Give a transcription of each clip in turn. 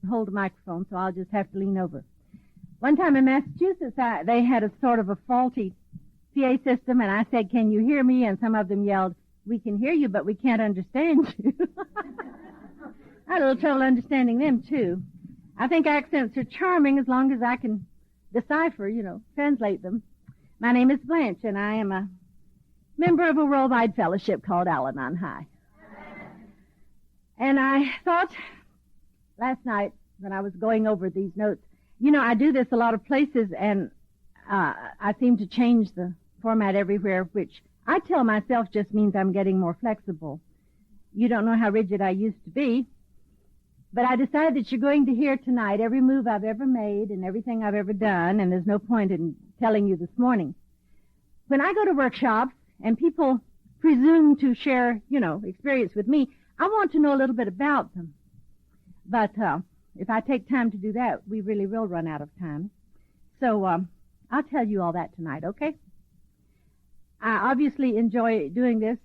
hold a microphone, so I'll just have to lean over. One time in Massachusetts, they had a sort of a faulty PA system, and I said, "Can you hear me?" And some of them yelled, "We can hear you, but we can't understand you." I had a little trouble understanding them, too. I think accents are charming as long as I can decipher, translate them. My name is Blanche, and I am a member of a worldwide fellowship called Al-Anon High. And I thought last night when I was going over these notes, I do this a lot of places, and I seem to change the format everywhere, which I tell myself just means I'm getting more flexible. You don't know how rigid I used to be, but I decided that you're going to hear tonight every move I've ever made and everything I've ever done, and there's no point in telling you this morning. When I go to workshops and people presume to share, experience with me, I want to know a little bit about them. But if I take time to do that, we really will run out of time. So I'll tell you all that tonight, okay? I obviously enjoy doing this.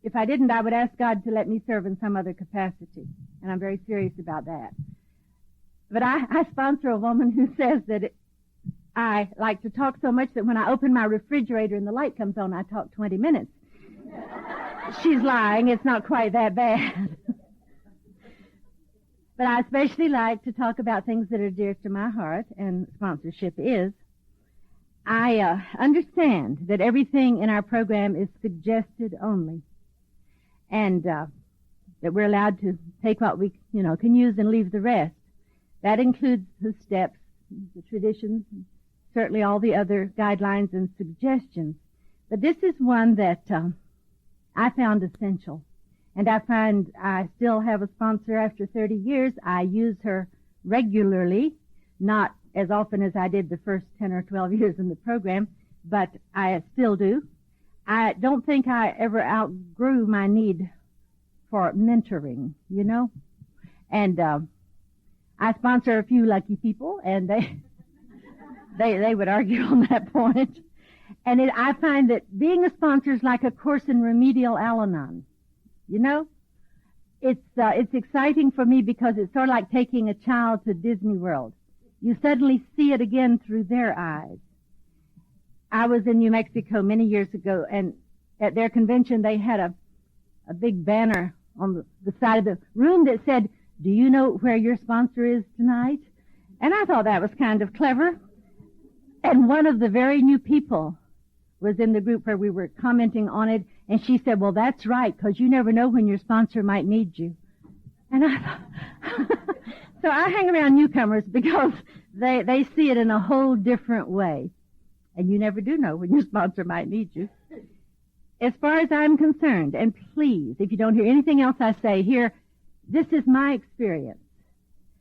If I didn't, I would ask God to let me serve in some other capacity, and I'm very serious about that. But I sponsor a woman who says that I like to talk so much that when I open my refrigerator and the light comes on, I talk 20 minutes. She's lying. It's not quite that bad. But I especially like to talk about things that are dear to my heart, and sponsorship is. I understand that everything in our program is suggested only, and that we're allowed to take what we, can use and leave the rest. That includes the steps, the traditions, and certainly all the other guidelines and suggestions. But this is one that I found essential. And I find I still have a sponsor after 30 years. I use her regularly, not as often as I did the first 10 or 12 years in the program, but I still do. I don't think I ever outgrew my need for mentoring, And I sponsor a few lucky people, and they would argue on that point. And I find that being a sponsor is like a course in remedial Al-Anon. It's exciting for me because it's sort of like taking a child to Disney World. You suddenly see it again through their eyes. I was in New Mexico many years ago, and at their convention they had a big banner on the side of the room that said, "Do you know where your sponsor is tonight?" And I thought that was kind of clever. And one of the very new people was in the group where we were commenting on it, and she said, "Well, that's right, because you never know when your sponsor might need you." And I thought, so I hang around newcomers because they see it in a whole different way. And you never do know when your sponsor might need you. As far as I'm concerned, and please, if you don't hear anything else I say here, this is my experience,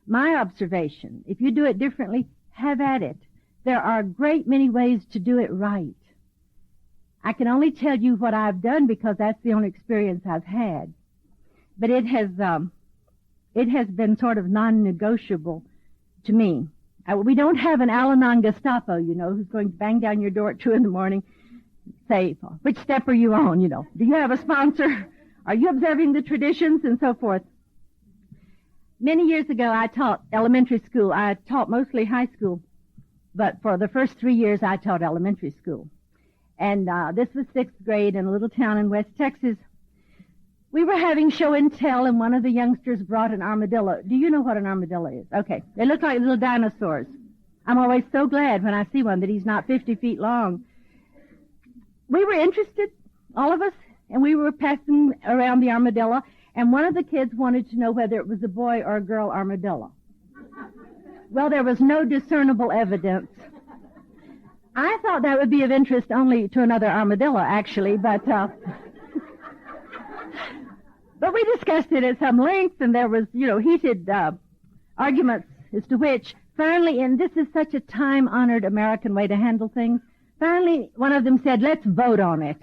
my observation. If you do it differently, have at it. There are a great many ways to do it right. I can only tell you what I've done because that's the only experience I've had. But it has been sort of non-negotiable to me. We don't have an Al-Anon Gestapo, who's going to bang down your door at 2 a.m, say, "Which step are you on, Do you have a sponsor? Are you observing the traditions?" and so forth. Many years ago, I taught elementary school. I taught mostly high school, but for the first 3 years, I taught elementary school. And this was 6th grade in a little town in West Texas. We were having show and tell, and one of the youngsters brought an armadillo. Do you know what an armadillo is? Okay. They look like little dinosaurs. I'm always so glad when I see one that he's not 50 feet long. We were interested, all of us, and we were passing around the armadillo, and one of the kids wanted to know whether it was a boy or a girl armadillo. Well, there was no discernible evidence. I thought that would be of interest only to another armadillo, actually, but we discussed it at some length, and there was, heated arguments as to which. Finally, and this is such a time-honored American way to handle things, finally one of them said, "Let's vote on it."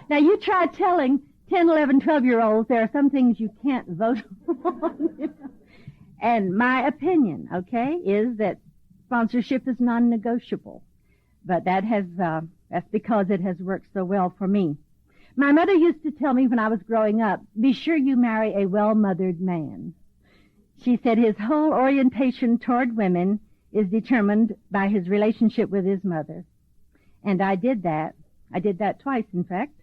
Now, you try telling 10, 11, 12-year-olds there are some things you can't vote on. And my opinion, is that sponsorship is non-negotiable. But that's because it has worked so well for me. My mother used to tell me when I was growing up, be sure you marry a well-mothered man. She said his whole orientation toward women is determined by his relationship with his mother. And I did that. I did that twice, in fact.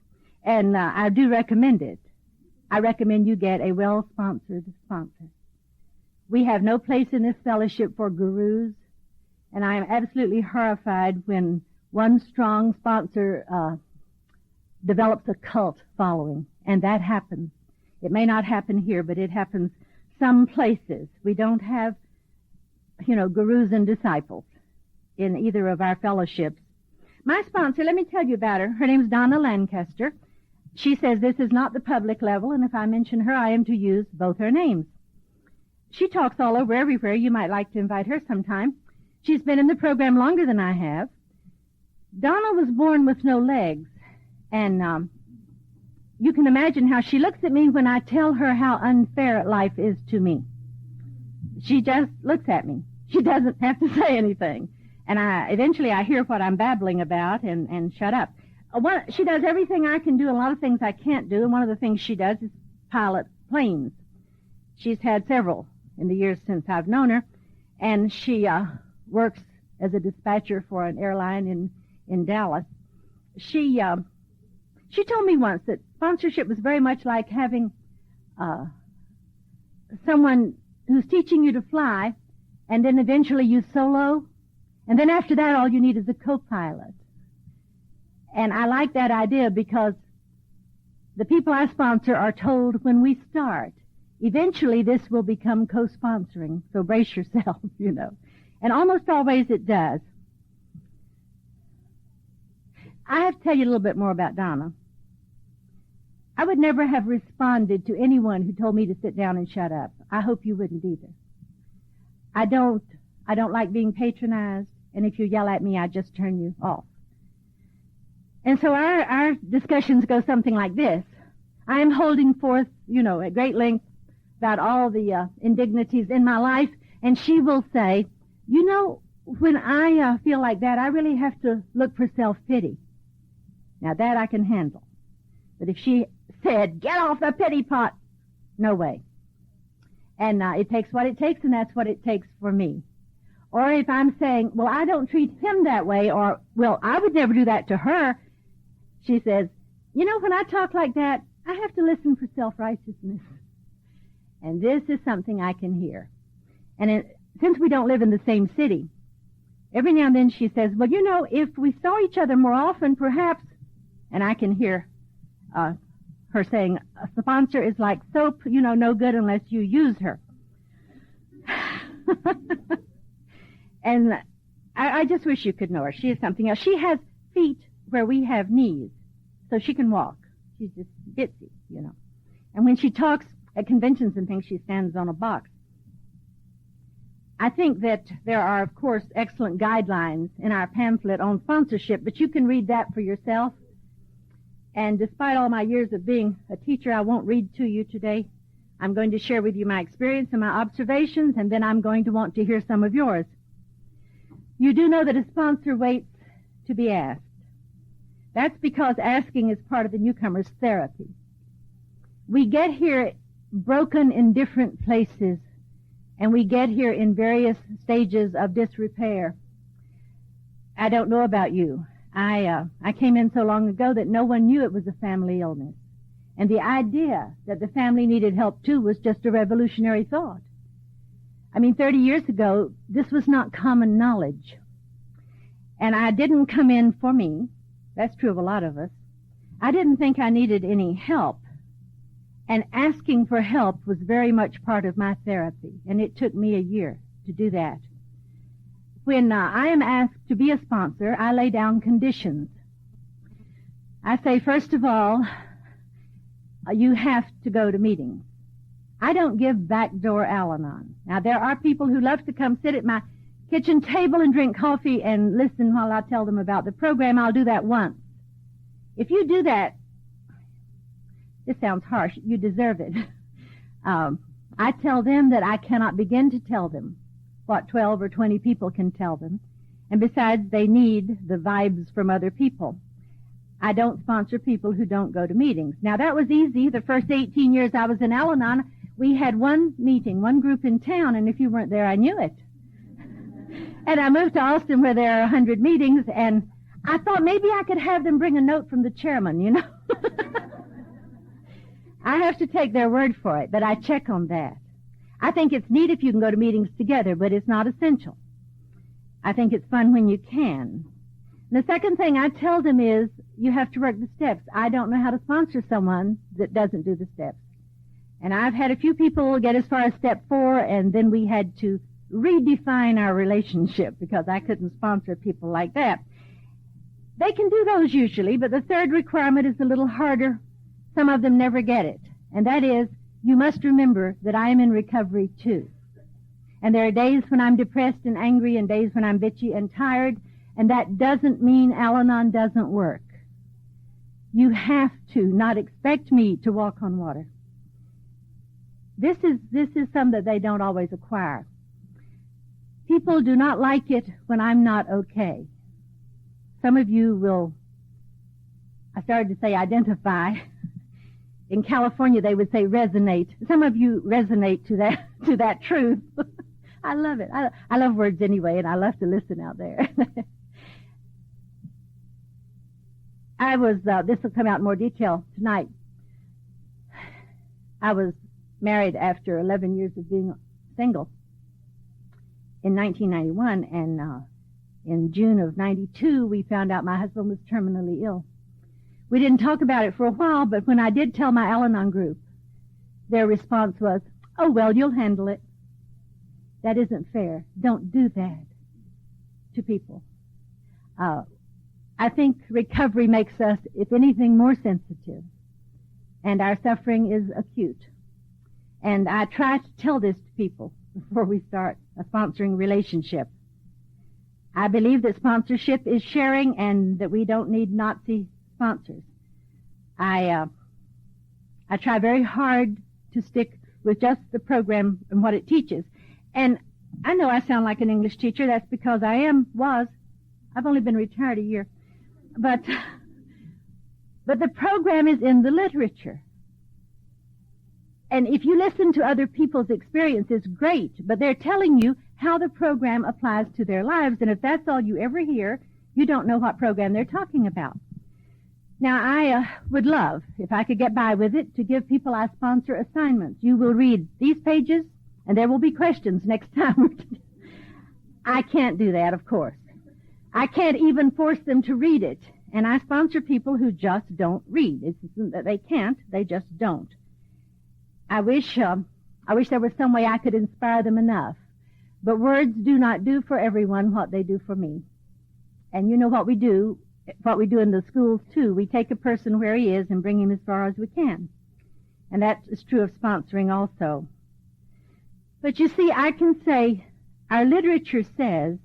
And I do recommend it. I recommend you get a well-sponsored sponsor. We have no place in this fellowship for gurus, and I am absolutely horrified when one strong sponsor develops a cult following, and that happens. It may not happen here, but it happens some places. We don't have, gurus and disciples in either of our fellowships. My sponsor, let me tell you about her. Her name's Donna Lancaster. She says this is not the public level, and if I mention her, I am to use both her names. She talks all over everywhere. You might like to invite her sometime. She's been in the program longer than I have. Donna was born with no legs, and you can imagine how she looks at me when I tell her how unfair life is to me. She just looks at me. She doesn't have to say anything. And eventually I hear what I'm babbling about and shut up. She does everything I can do, and a lot of things I can't do, and one of the things she does is pilot planes. She's had several in the years since I've known her, and she works as a dispatcher for an airline in Dallas. She told me once that sponsorship was very much like having someone who's teaching you to fly, and then eventually you solo, and then after that all you need is a co-pilot. And I like that idea because the people I sponsor are told when we start, eventually this will become co-sponsoring, so brace yourself, And almost always it does. I have to tell you a little bit more about Donna. I would never have responded to anyone who told me to sit down and shut up. I hope you wouldn't either. I don't like being patronized, and if you yell at me, I just turn you off. And so our discussions go something like this. I am holding forth, at great length about all the indignities in my life, and she will say, when I feel like that, I really have to look for self-pity. Now that I can handle. But if she said, get off the pity pot, no way. And it takes what it takes, and that's what it takes for me. Or if I'm saying, well, I don't treat him that way, or, well, I would never do that to her, she says, when I talk like that, I have to listen for self-righteousness. And this is something I can hear. And since we don't live in the same city, every now and then she says, well, if we saw each other more often, perhaps, and I can hear her saying, a sponsor is like soap, no good unless you use her. And I just wish you could know her. She is something else. She has feet where we have knees, so she can walk. She's just bitsy, And when she talks at conventions and things, she stands on a box. I think that there are, of course, excellent guidelines in our pamphlet on sponsorship, but you can read that for yourself. And despite all my years of being a teacher, I won't read to you today. I'm going to share with you my experience and my observations, and then I'm going to want to hear some of yours. You do know that a sponsor waits to be asked. That's because asking is part of the newcomer's therapy. We get here broken in different places, and we get here in various stages of disrepair. I don't know about you. I came in so long ago that no one knew it was a family illness. And the idea that the family needed help too was just a revolutionary thought. 30 years ago, this was not common knowledge. And I didn't come in for me. That's true of a lot of us. I didn't think I needed any help. And asking for help was very much part of my therapy. And it took me a year to do that. When I am asked to be a sponsor, I lay down conditions. I say, first of all, you have to go to meetings. I don't give backdoor Al-Anon. Now, there are people who love to come sit at my kitchen table and drink coffee and listen while I tell them about the program. I'll do that once. If you do that, this sounds harsh, you deserve it. I tell them that I cannot begin to tell them what 12 or 20 people can tell them. And besides, they need the vibes from other people. I don't sponsor people who don't go to meetings. Now, that was easy. The first 18 years I was in Al-Anon, we had one meeting, one group in town, and if you weren't there, I knew it. And I moved to Austin where there are 100 meetings, and I thought maybe I could have them bring a note from the chairman, you know. I have to take their word for it, but I check on that. I think it's neat if you can go to meetings together, but it's not essential. I think it's fun when you can. The second thing I tell them is you have to work the steps. I don't know how to sponsor someone that doesn't do the steps. And I've had a few people get as far as step 4, and then we had to redefine our relationship because I couldn't sponsor people like that. They can do those usually, but the third requirement is a little harder. Some of them never get it, and that is you must remember that I am in recovery too. And there are days when I'm depressed and angry and days when I'm bitchy and tired, and that doesn't mean Al-Anon doesn't work. You have to not expect me to walk on water. This is something that they don't always acquire. People do not like it when I'm not okay. Some of you will, I started to say identify. In California, they would say resonate. Some of you resonate to that truth. I love it. I love words anyway, and I love to listen out there. This will come out in more detail tonight. I was married after 11 years of being single in 1991, and in June of 92, we found out my husband was terminally ill. We didn't talk about it for a while, but when I did tell my Al-Anon group, their response was, "Oh, well, you'll handle it." That isn't fair. Don't do that to people. I think recovery makes us, if anything, more sensitive, and our suffering is acute. And I try to tell this to people before we start a sponsoring relationship. I believe that sponsorship is sharing and that we don't need Nazi sponsors. I try very hard to stick with just the program and what it teaches. And I know I sound like an English teacher. That's because I've only been retired a year. But the program is in the literature. And if you listen to other people's experiences, great, but they're telling you how the program applies to their lives, and if that's all you ever hear, you don't know what program they're talking about. Now, I would love, if I could get by with it, to give people I sponsor assignments. You will read these pages, and there will be questions next time. I can't do that, of course. I can't even force them to read it, and I sponsor people who just don't read. It's that they can't, they just don't. I wish there was some way I could inspire them enough. But words do not do for everyone what they do for me. And you know what we do in the schools too. We take a person where he is and bring him as far as we can. And that is true of sponsoring also. But you see, I can say, our literature says,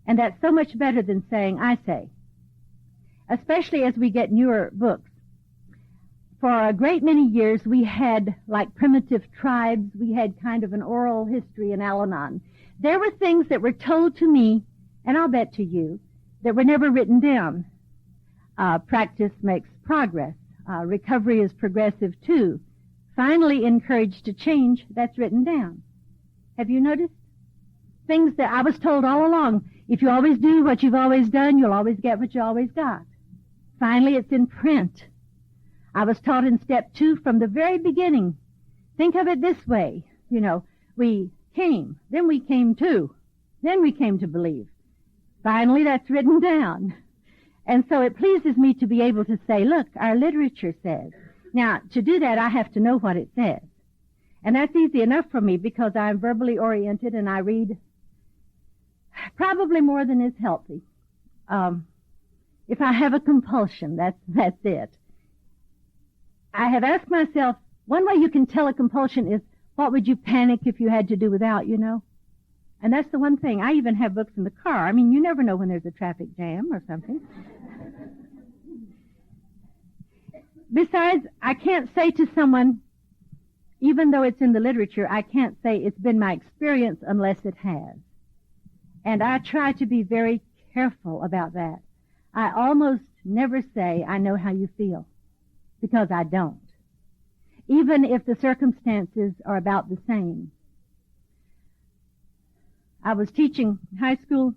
and that's so much better than saying I say. Especially as we get newer books. For a great many years, we had, like primitive tribes, we had kind of an oral history in Al-Anon. There were things that were told to me, and I'll bet to you, that were never written down. Practice makes progress. Recovery is progressive, too. Finally encouraged to change, that's written down. Have you noticed? Things that I was told all along. If you always do what you've always done, you'll always get what you always got. Finally, it's in print. I was taught in step 2 from the very beginning. Think of it this way. You know, we came, then we came to, then we came to believe. Finally, that's written down. And so it pleases me to be able to say, look, our literature says. Now, to do that, I have to know what it says. And that's easy enough for me because I'm verbally oriented and I read probably more than is healthy. If I have a compulsion, that's it. I have asked myself, one way you can tell a compulsion is, what would you panic if you had to do without, you know? And that's the one thing. I even have books in the car. I mean, you never know when there's a traffic jam or something. Besides, I can't say to someone, even though it's in the literature, I can't say it's been my experience unless it has. And I try to be very careful about that. I almost never say, I know how you feel, because I don't. Even if the circumstances are about the same. I was teaching high school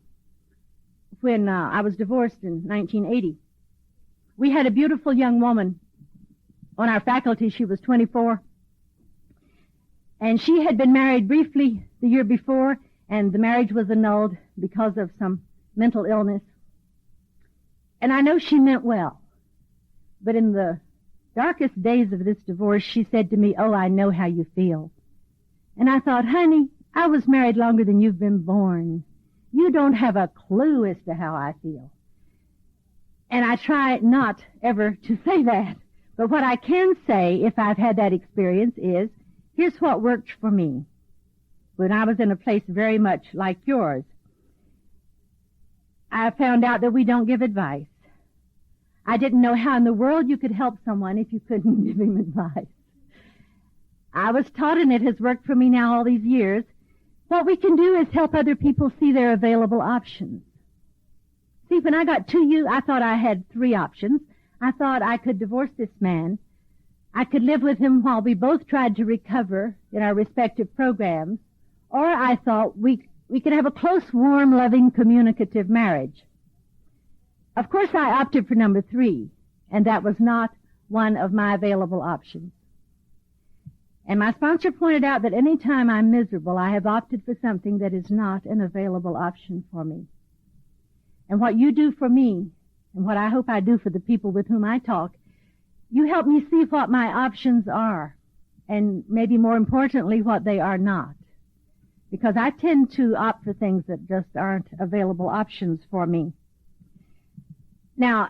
when I was divorced in 1980. We had a beautiful young woman on our faculty. She was 24. And she had been married briefly the year before, and the marriage was annulled because of some mental illness. And I know she meant well. But in the darkest days of this divorce, she said to me, "Oh, I know how you feel." And I thought, honey, I was married longer than you've been born. You don't have a clue as to how I feel. And I try not ever to say that. But what I can say, if I've had that experience, is, here's what worked for me when I was in a place very much like yours. I found out that we don't give advice. I didn't know how in the world you could help someone if you couldn't give him advice. I was taught, and it has worked for me now all these years, what we can do is help other people see their available options. See, when I got to you, I thought I had 3 options. I thought I could divorce this man. I could live with him while we both tried to recover in our respective programs. Or I thought we could have a close, warm, loving, communicative marriage. Of course, I opted for number 3, and that was not one of my available options. And my sponsor pointed out that any time I'm miserable, I have opted for something that is not an available option for me. And what you do for me, and what I hope I do for the people with whom I talk, you help me see what my options are, and maybe more importantly, what they are not. Because I tend to opt for things that just aren't available options for me. Now,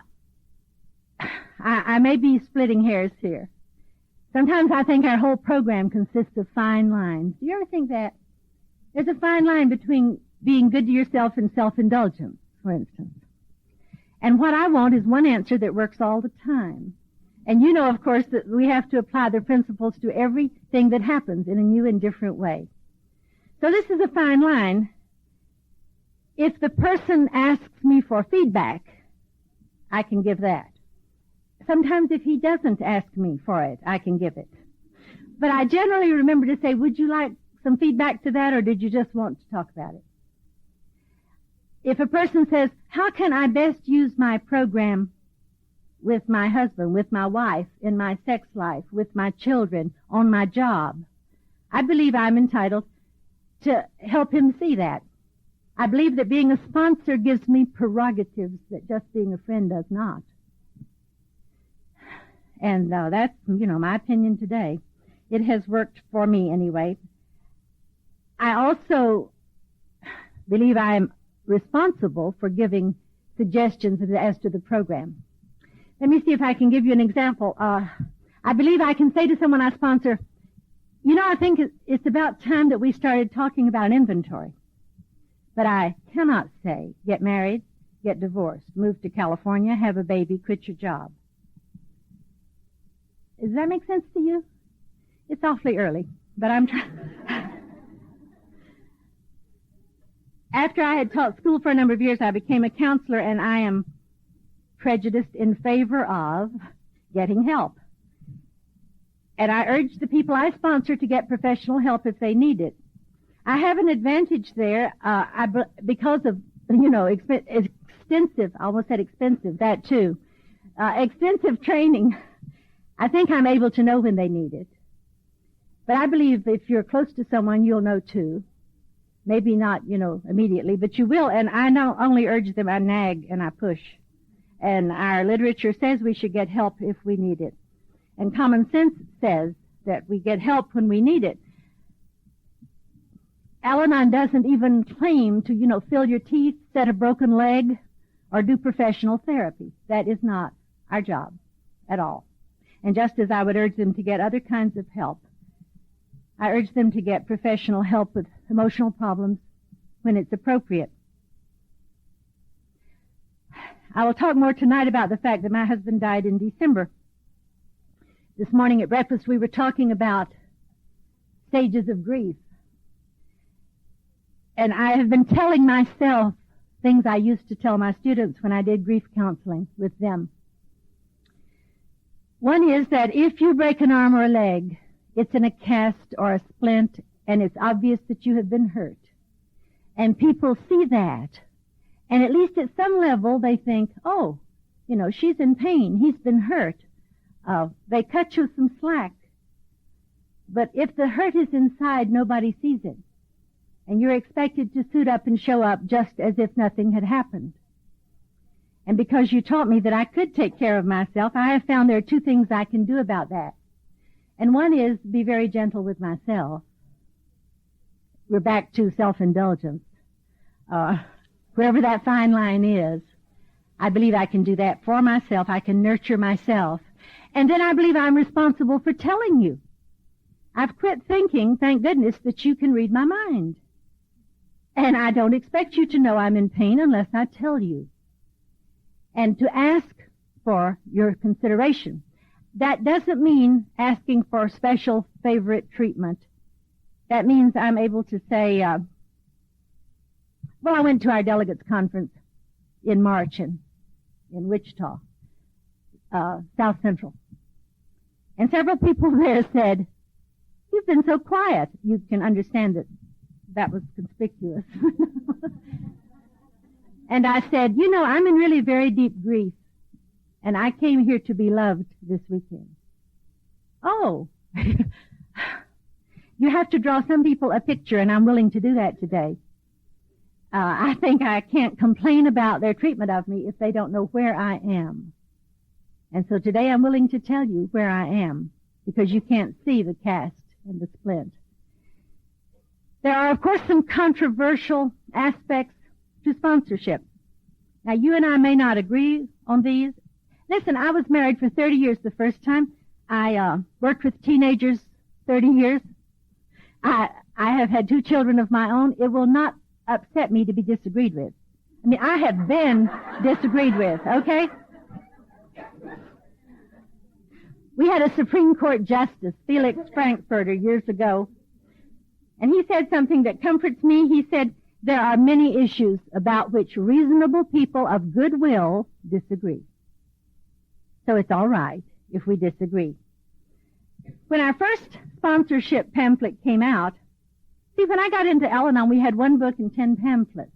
I may be splitting hairs here. Sometimes I think our whole program consists of fine lines. Do you ever think that? There's a fine line between being good to yourself and self-indulgence, for instance. And what I want is one answer that works all the time. And you know, of course, that we have to apply the principles to everything that happens in a new and different way. So this is a fine line. If the person asks me for feedback, I can give that. Sometimes if he doesn't ask me for it, I can give it. But I generally remember to say, would you like some feedback to that, or did you just want to talk about it? If a person says, how can I best use my program with my husband, with my wife, in my sex life, with my children, on my job, I believe I'm entitled to help him see that. I believe that being a sponsor gives me prerogatives that just being a friend does not. And that's, my opinion today. It has worked for me anyway. I also believe I am responsible for giving suggestions as to the program. Let me see if I can give you an example. I believe I can say to someone I sponsor, I think it's about time that we started talking about an inventory. But I cannot say, get married, get divorced, move to California, have a baby, quit your job. Does that make sense to you? It's awfully early, but I'm trying. After I had taught school for a number of years, I became a counselor, and I am prejudiced in favor of getting help. And I urge the people I sponsor to get professional help if they need it. I have an advantage there because of, extensive, I almost said expensive, that too, extensive training. I think I'm able to know when they need it. But I believe if you're close to someone, you'll know too. Maybe not, immediately, but you will. And I not only urge them, I nag and I push. And our literature says we should get help if we need it. And common sense says that we get help when we need it. Al-Anon doesn't even claim to, fill your teeth, set a broken leg, or do professional therapy. That is not our job at all. And just as I would urge them to get other kinds of help, I urge them to get professional help with emotional problems when it's appropriate. I will talk more tonight about the fact that my husband died in December. This morning at breakfast we were talking about stages of grief. And I have been telling myself things I used to tell my students when I did grief counseling with them. One is that if you break an arm or a leg, it's in a cast or a splint, and it's obvious that you have been hurt. And people see that, and at least at some level they think, oh, she's in pain, he's been hurt. They cut you some slack. But if the hurt is inside, nobody sees it. And you're expected to suit up and show up just as if nothing had happened. And because you taught me that I could take care of myself, I have found there are two things I can do about that. And one is be very gentle with myself. We're back to self-indulgence. Wherever that fine line is, I believe I can do that for myself. I can nurture myself. And then I believe I'm responsible for telling you. I've quit thinking, thank goodness, that you can read my mind. And I don't expect you to know I'm in pain unless I tell you. And to ask for your consideration. That doesn't mean asking for special favorite treatment. That means I'm able to say, I went to our delegates conference in March in Wichita, South Central. And several people there said, you've been so quiet. You can understand that was conspicuous. And I said, I'm in really very deep grief, and I came here to be loved this weekend. Oh, you have to draw some people a picture, and I'm willing to do that today. I think I can't complain about their treatment of me if they don't know where I am. And so today I'm willing to tell you where I am, because you can't see the cast and the splint. There are, of course, some controversial aspects to sponsorship. Now, you and I may not agree on these. Listen, I was married for 30 years the first time. I worked with teenagers 30 years. I have had 2 children of my own. It will not upset me to be disagreed with. I mean, I have been disagreed with, okay? We had a Supreme Court Justice, Felix Frankfurter, years ago, and he said something that comforts me. He said, there are many issues about which reasonable people of goodwill disagree. So it's all right if we disagree. When our first sponsorship pamphlet came out, see, when I got into Al-Anon, we had 1 book and 10 pamphlets.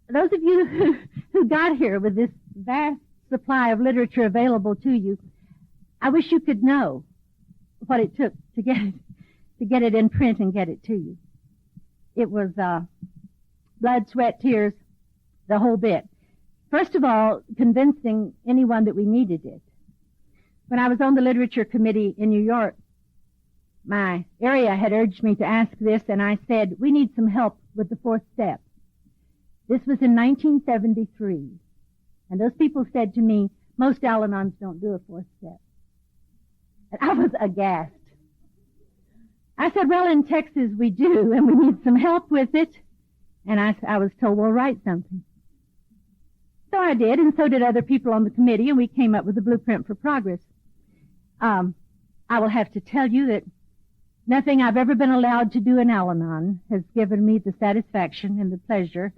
Those of you who got here with this vast supply of literature available to you, I wish you could know what it took to get it in print and get it to you. It was blood, sweat, tears, the whole bit. First of all, convincing anyone that we needed it. When I was on the literature committee in New York, my area had urged me to ask this, and I said, we need some help with the 4th step. This was in 1973. And those people said to me, most Al-Anons don't do a 4th step. And I was aghast. I said, well, in Texas we do, and we need some help with it. And I was told, well, write something. So I did, and so did other people on the committee, and we came up with a blueprint for progress. I will have to tell you that nothing I've ever been allowed to do in Al-Anon has given me the satisfaction and the pleasure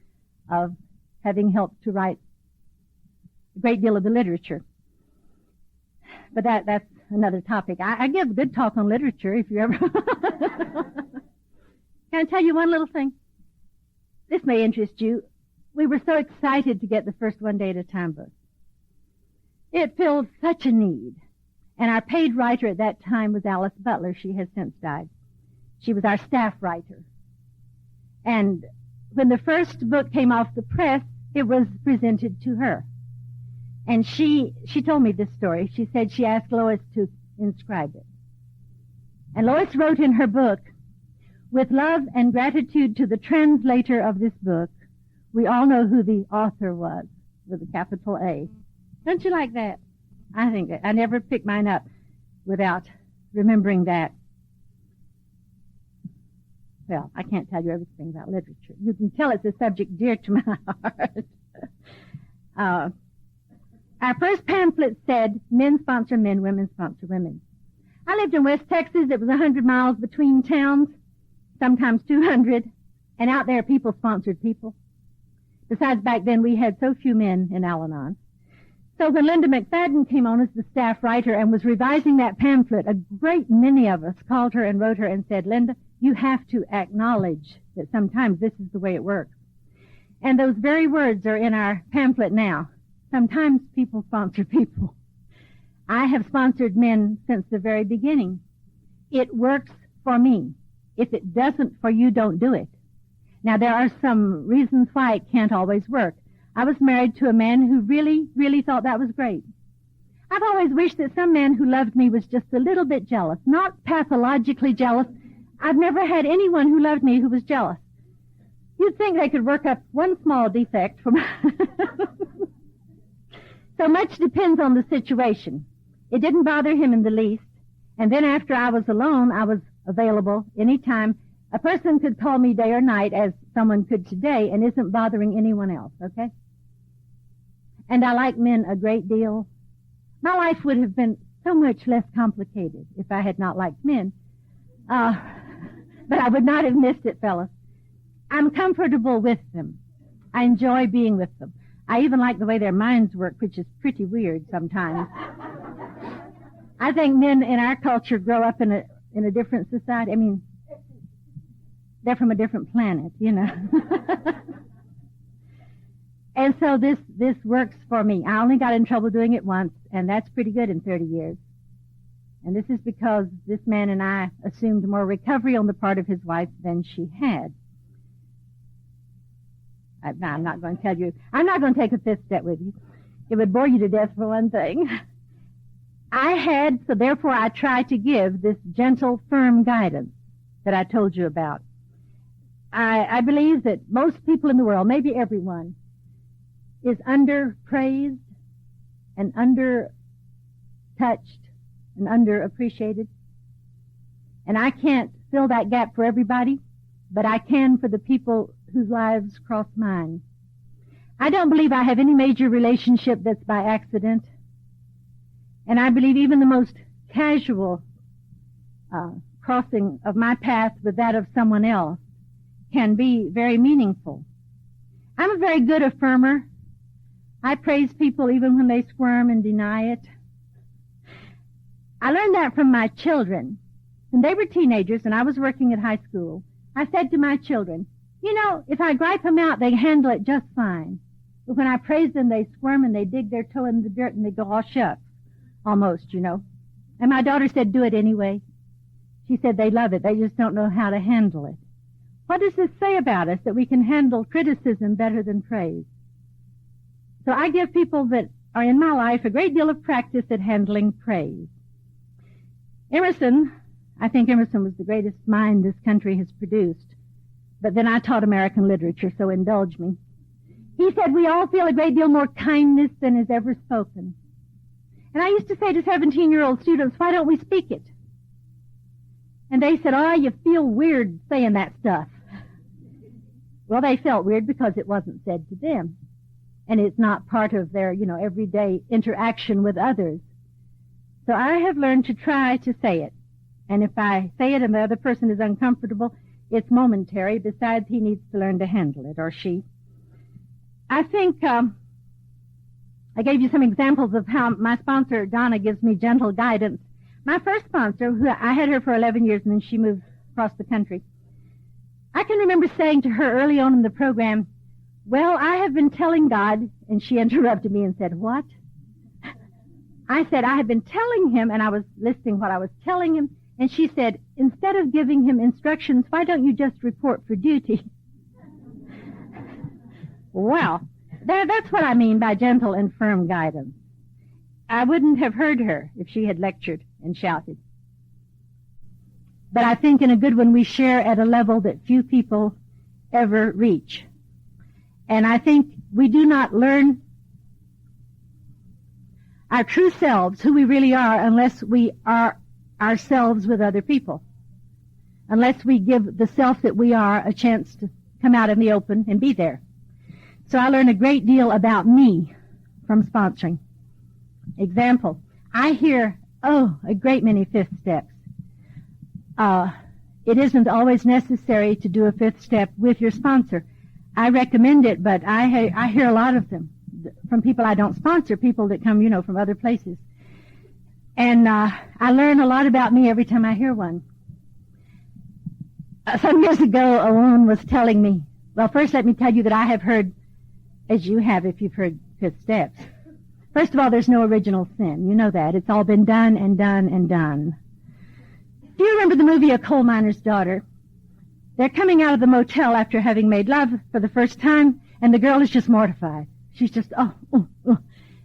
of having helped to write a great deal of the literature. But that's another topic. I give a good talk on literature if you ever... Can I tell you one little thing? This may interest you. We were so excited to get the first One Day at a Time book. It filled such a need. And our paid writer at that time was Alice Butler. She has since died. She was our staff writer. And when the first book came off the press, it was presented to her. And she told me this story. She said she asked Lois to inscribe it. And Lois wrote in her book, with love and gratitude to the translator of this book, we all know who the author was, with a capital A. Don't you like that? I think that. I never pick mine up without remembering that. Well, I can't tell you everything about literature. You can tell it's a subject dear to my heart. Our first pamphlet said, men sponsor men, women sponsor women. I lived in West Texas. It was 100 miles between towns, sometimes 200, and out there people sponsored people. Besides, back then we had so few men in Al-Anon. So when Linda McFadden came on as the staff writer and was revising that pamphlet, a great many of us called her and wrote her and said, Linda, you have to acknowledge that sometimes this is the way it works. And those very words are in our pamphlet now. Sometimes people sponsor people. I have sponsored men since the very beginning. It works for me. If it doesn't for you, don't do it. Now, there are some reasons why it can't always work. I was married to a man who really, really thought that was great. I've always wished that some man who loved me was just a little bit jealous, not pathologically jealous. I've never had anyone who loved me who was jealous. You'd think they could work up one small defect from... So much depends on the situation. It didn't bother him in the least. And then after I was alone, I was available anytime. A person could call me day or night, as someone could today, and isn't bothering anyone else, okay? And I like men a great deal. My life would have been so much less complicated if I had not liked men. But I would not have missed it, fellas. I'm comfortable with them. I enjoy being with them. I even like the way their minds work, which is pretty weird sometimes. I think men in our culture grow up in a different society. I mean, they're from a different planet, you know. And so this works for me. I only got in trouble doing it once, and that's pretty good in 30 years. And this is because this man and I assumed more recovery on the part of his wife than she had. I'm not going to tell you. I'm not going to take a fifth step with you. It would bore you to death for one thing. So therefore I try to give this gentle, firm guidance that I told you about. I believe that most people in the world, maybe everyone, is underpraised and under-touched and underappreciated. And I can't fill that gap for everybody, but I can for the people whose lives cross mine. I don't believe I have any major relationship that's by accident. And I believe even the most casual crossing of my path with that of someone else can be very meaningful. I'm a very good affirmer. I praise people even when they squirm and deny it. I learned that from my children. When they were teenagers and I was working at high school, I said to my children, you know, if I gripe them out, they handle it just fine. But when I praise them, they squirm and they dig their toe in the dirt and they go, oh, shucks, almost, you know. And my daughter said, do it anyway. She said they love it. They just don't know how to handle it. What does this say about us, that we can handle criticism better than praise? So I give people that are in my life a great deal of practice at handling praise. Emerson, I think Emerson was the greatest mind this country has produced. But then I taught American literature, so indulge me. He said, we all feel a great deal more kindness than is ever spoken. And I used to say to 17-year-old students, why don't we speak it? And they said, oh, you feel weird saying that stuff. Well, they felt weird because it wasn't said to them. And it's not part of their, everyday interaction with others. So I have learned to try to say it. And if I say it and the other person is uncomfortable, it's momentary. Besides, he needs to learn to handle it, or she. I think I gave you some examples of how my sponsor, Donna, gives me gentle guidance. My first sponsor, I had her for 11 years, and then she moved across the country. I can remember saying to her early on in the program, well, I have been telling God, and she interrupted me and said, what? I said, I have been telling him, and I was listing what I was telling him, and she said, instead of giving him instructions, why don't you just report for duty? Well, that's what I mean by gentle and firm guidance. I wouldn't have heard her if she had lectured and shouted. But I think in a good one we share at a level that few people ever reach. And I think we do not learn our true selves, who we really are, unless we are ourselves with other people. Unless we give the self that we are a chance to come out in the open and be there. So I learn a great deal about me from sponsoring. Example, I hear, a great many fifth steps. It isn't always necessary to do a fifth step with your sponsor. I recommend it, but I hear a lot of them from people I don't sponsor, people that come, from other places. And I learn a lot about me every time I hear one. Some years ago, a woman was telling me, well, first let me tell you that I have heard, as you have if you've heard Fifth Steps. First of all, there's no original sin. You know that. It's all been done and done and done. Do you remember the movie A Coal Miner's Daughter? They're coming out of the motel after having made love for the first time, and the girl is just mortified. She's just,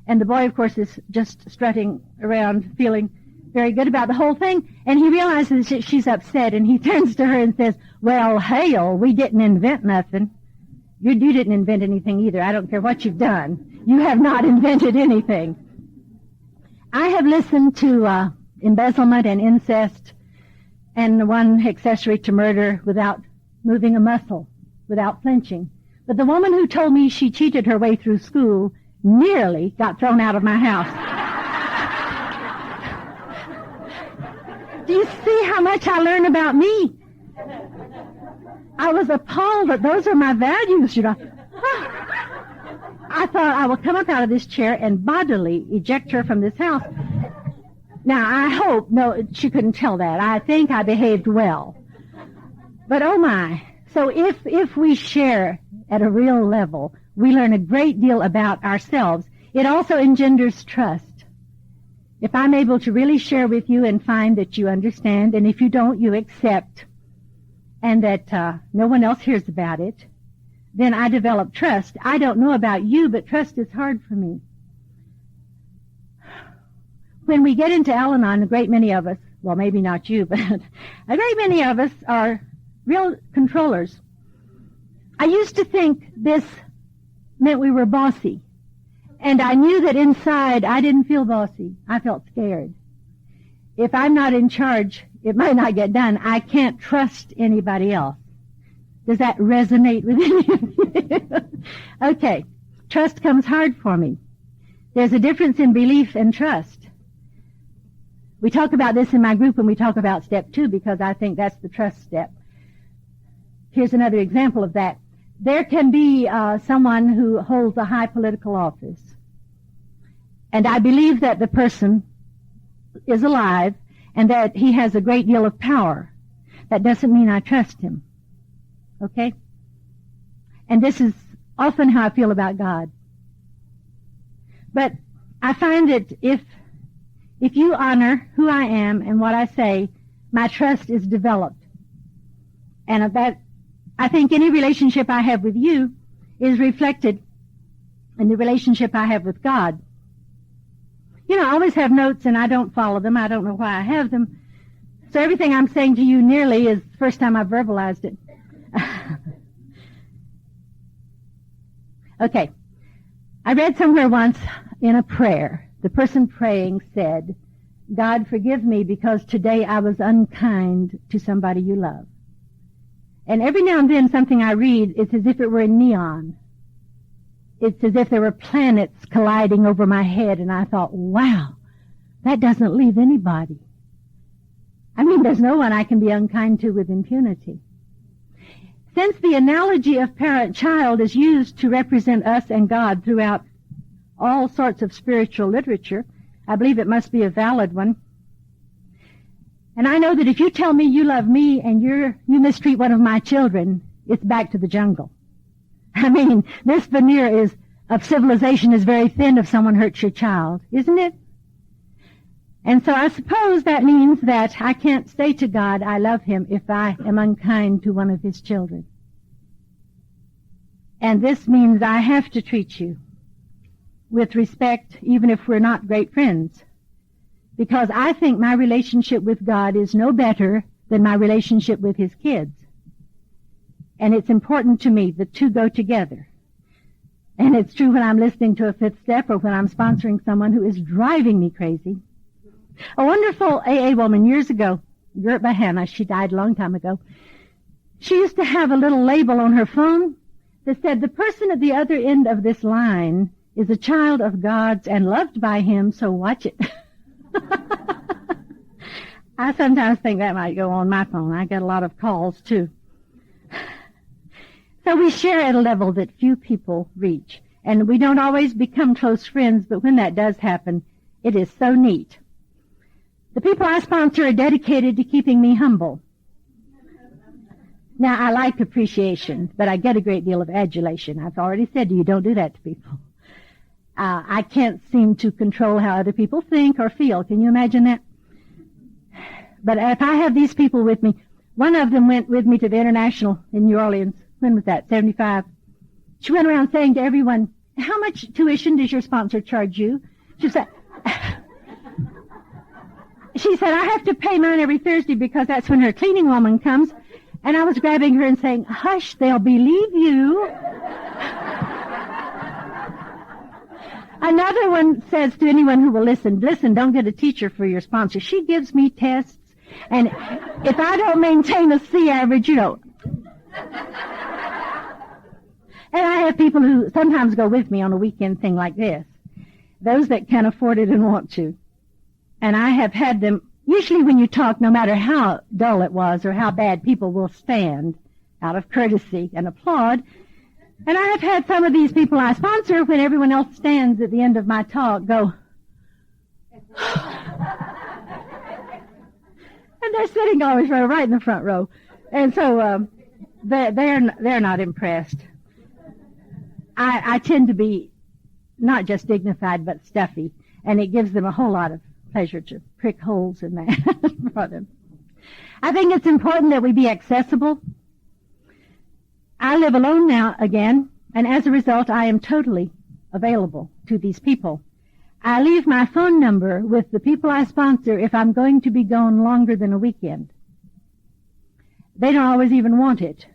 And the boy, of course, is just strutting around, feeling very good about the whole thing, and he realizes that she's upset, and he turns to her and says, well, hell, we didn't invent nothing. You didn't invent anything either. I don't care what you've done. You have not invented anything. I have listened to embezzlement and incest and one accessory to murder without moving a muscle, without flinching. But the woman who told me she cheated her way through school nearly got thrown out of my house. Do you see how much I learn about me? I was appalled that those are my values, I thought I will come up out of this chair and bodily eject her from this house. Now, I hope, no, she couldn't tell that. I think I behaved well. But oh my. So if we share at a real level, we learn a great deal about ourselves. It also engenders trust. If I'm able to really share with you and find that you understand, and if you don't, you accept, and that no one else hears about it, then I develop trust. I don't know about you, but trust is hard for me. When we get into Al-Anon, a great many of us, well, maybe not you, but a great many of us are real controllers. I used to think this meant we were bossy. And I knew that inside I didn't feel bossy. I felt scared. If I'm not in charge, it might not get done. I can't trust anybody else. Does that resonate with any of you? Okay. Trust comes hard for me. There's a difference in belief and trust. We talk about this in my group when we talk about step 2 because I think that's the trust step. Here's another example of that. There can be someone who holds a high political office. And I believe that the person is alive and that he has a great deal of power. That doesn't mean I trust him. Okay? And this is often how I feel about God. But I find that if you honor who I am and what I say, my trust is developed. And that, I think any relationship I have with you is reflected in the relationship I have with God. I always have notes and I don't follow them. I don't know why I have them. So everything I'm saying to you nearly is the first time I've verbalized it. Okay. I read somewhere once in a prayer, the person praying said, God, forgive me because today I was unkind to somebody you love. And every now and then something I read, it's as if it were in neon. It's as if there were planets colliding over my head, and I thought, wow, that doesn't leave anybody. I mean, there's no one I can be unkind to with impunity. Since the analogy of parent-child is used to represent us and God throughout all sorts of spiritual literature, I believe it must be a valid one. And I know that if you tell me you love me and you mistreat one of my children, it's back to the jungle. I mean, this veneer of civilization is very thin if someone hurts your child, isn't it? And so I suppose that means that I can't say to God, I love him, if I am unkind to one of his children. And this means I have to treat you with respect, even if we're not great friends. Because I think my relationship with God is no better than my relationship with his kids. And it's important to me. The two go together. And it's true when I'm listening to a Fifth Step or when I'm sponsoring someone who is driving me crazy. A wonderful AA woman years ago, Gert Bahana, she died a long time ago, she used to have a little label on her phone that said, the person at the other end of this line is a child of God's and loved by him, so watch it. I sometimes think that might go on my phone. I get a lot of calls, too. So we share at a level that few people reach. And we don't always become close friends, but when that does happen, it is so neat. The people I sponsor are dedicated to keeping me humble. Now, I like appreciation, but I get a great deal of adulation. I've already said to you, don't do that to people. I can't seem to control how other people think or feel. Can you imagine that? But if I have these people with me, one of them went with me to the International in New Orleans. When was that? 75. She went around saying to everyone, how much tuition does your sponsor charge you? She said, I have to pay mine every Thursday because that's when her cleaning woman comes. And I was grabbing her and saying, hush, they'll believe you. Another one says to anyone who will listen, don't get a teacher for your sponsor. She gives me tests, and if I don't maintain a C average, And I have people who sometimes go with me on a weekend thing like this, those that can afford it and want to. And I have had them, usually when you talk, no matter how dull it was or how bad, people will stand out of courtesy and applaud. And I have had some of these people I sponsor, when everyone else stands at the end of my talk, go, and they're sitting always right in the front row. And so they're not impressed. I tend to be not just dignified, but stuffy, and it gives them a whole lot of pleasure to prick holes in that for them. I think it's important that we be accessible. I live alone now again, and as a result, I am totally available to these people. I leave my phone number with the people I sponsor if I'm going to be gone longer than a weekend. They don't always even want it,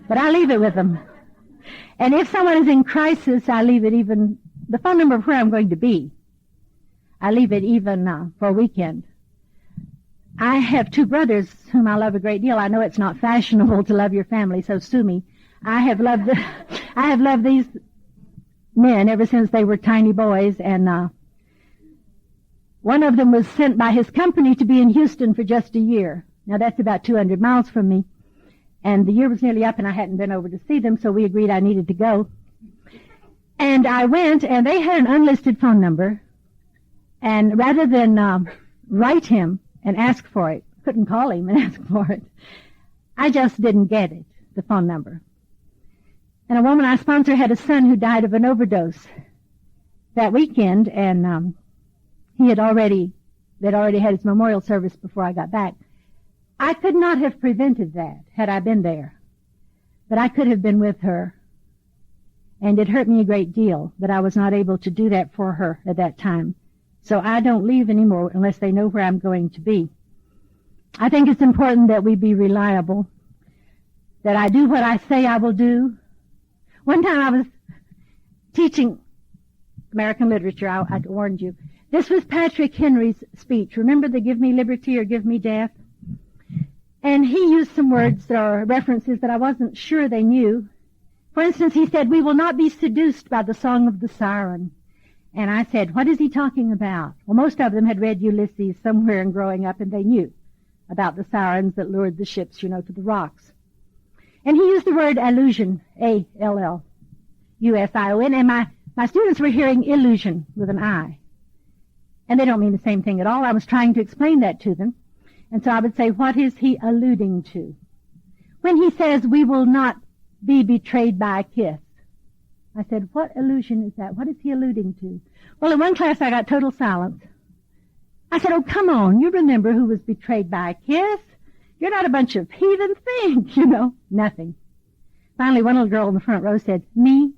but I leave it with them. And if someone is in crisis, I leave it even, the phone number of where I'm going to be. I leave it even for a weekend. I have two brothers whom I love a great deal. I know it's not fashionable to love your family, so sue me. I have loved these men ever since they were tiny boys, and one of them was sent by his company to be in Houston for just a year. Now that's about 200 miles from me, and the year was nearly up and I hadn't been over to see them, so we agreed I needed to go. And I went, and they had an unlisted phone number, and rather than write him and ask for it, couldn't call him and ask for it, I just didn't get it, the phone number. And a woman I sponsor had a son who died of an overdose that weekend, and they'd already had his memorial service before I got back. I could not have prevented that had I been there, but I could have been with her, and it hurt me a great deal that I was not able to do that for her at that time. So I don't leave anymore unless they know where I'm going to be. I think it's important that we be reliable, that I do what I say I will do. One time I was teaching American literature, I warned you. This was Patrick Henry's speech. Remember the give me liberty or give me death? And he used some words or references that I wasn't sure they knew. For instance, he said, we will not be seduced by the song of the siren. And I said, what is he talking about? Well, most of them had read Ulysses somewhere in growing up, and they knew about the sirens that lured the ships, to the rocks. And he used the word allusion, A-L-L-U-S-I-O-N, and my students were hearing illusion with an I. And they don't mean the same thing at all. I was trying to explain that to them. And so I would say, what is he alluding to? When he says, we will not be betrayed by a kiss, I said, what illusion is that? What is he alluding to? Well, in one class I got total silence. I said, oh, come on, you remember who was betrayed by a kiss? You're not a bunch of heathen things, Nothing. Finally, one little girl in the front row said, me?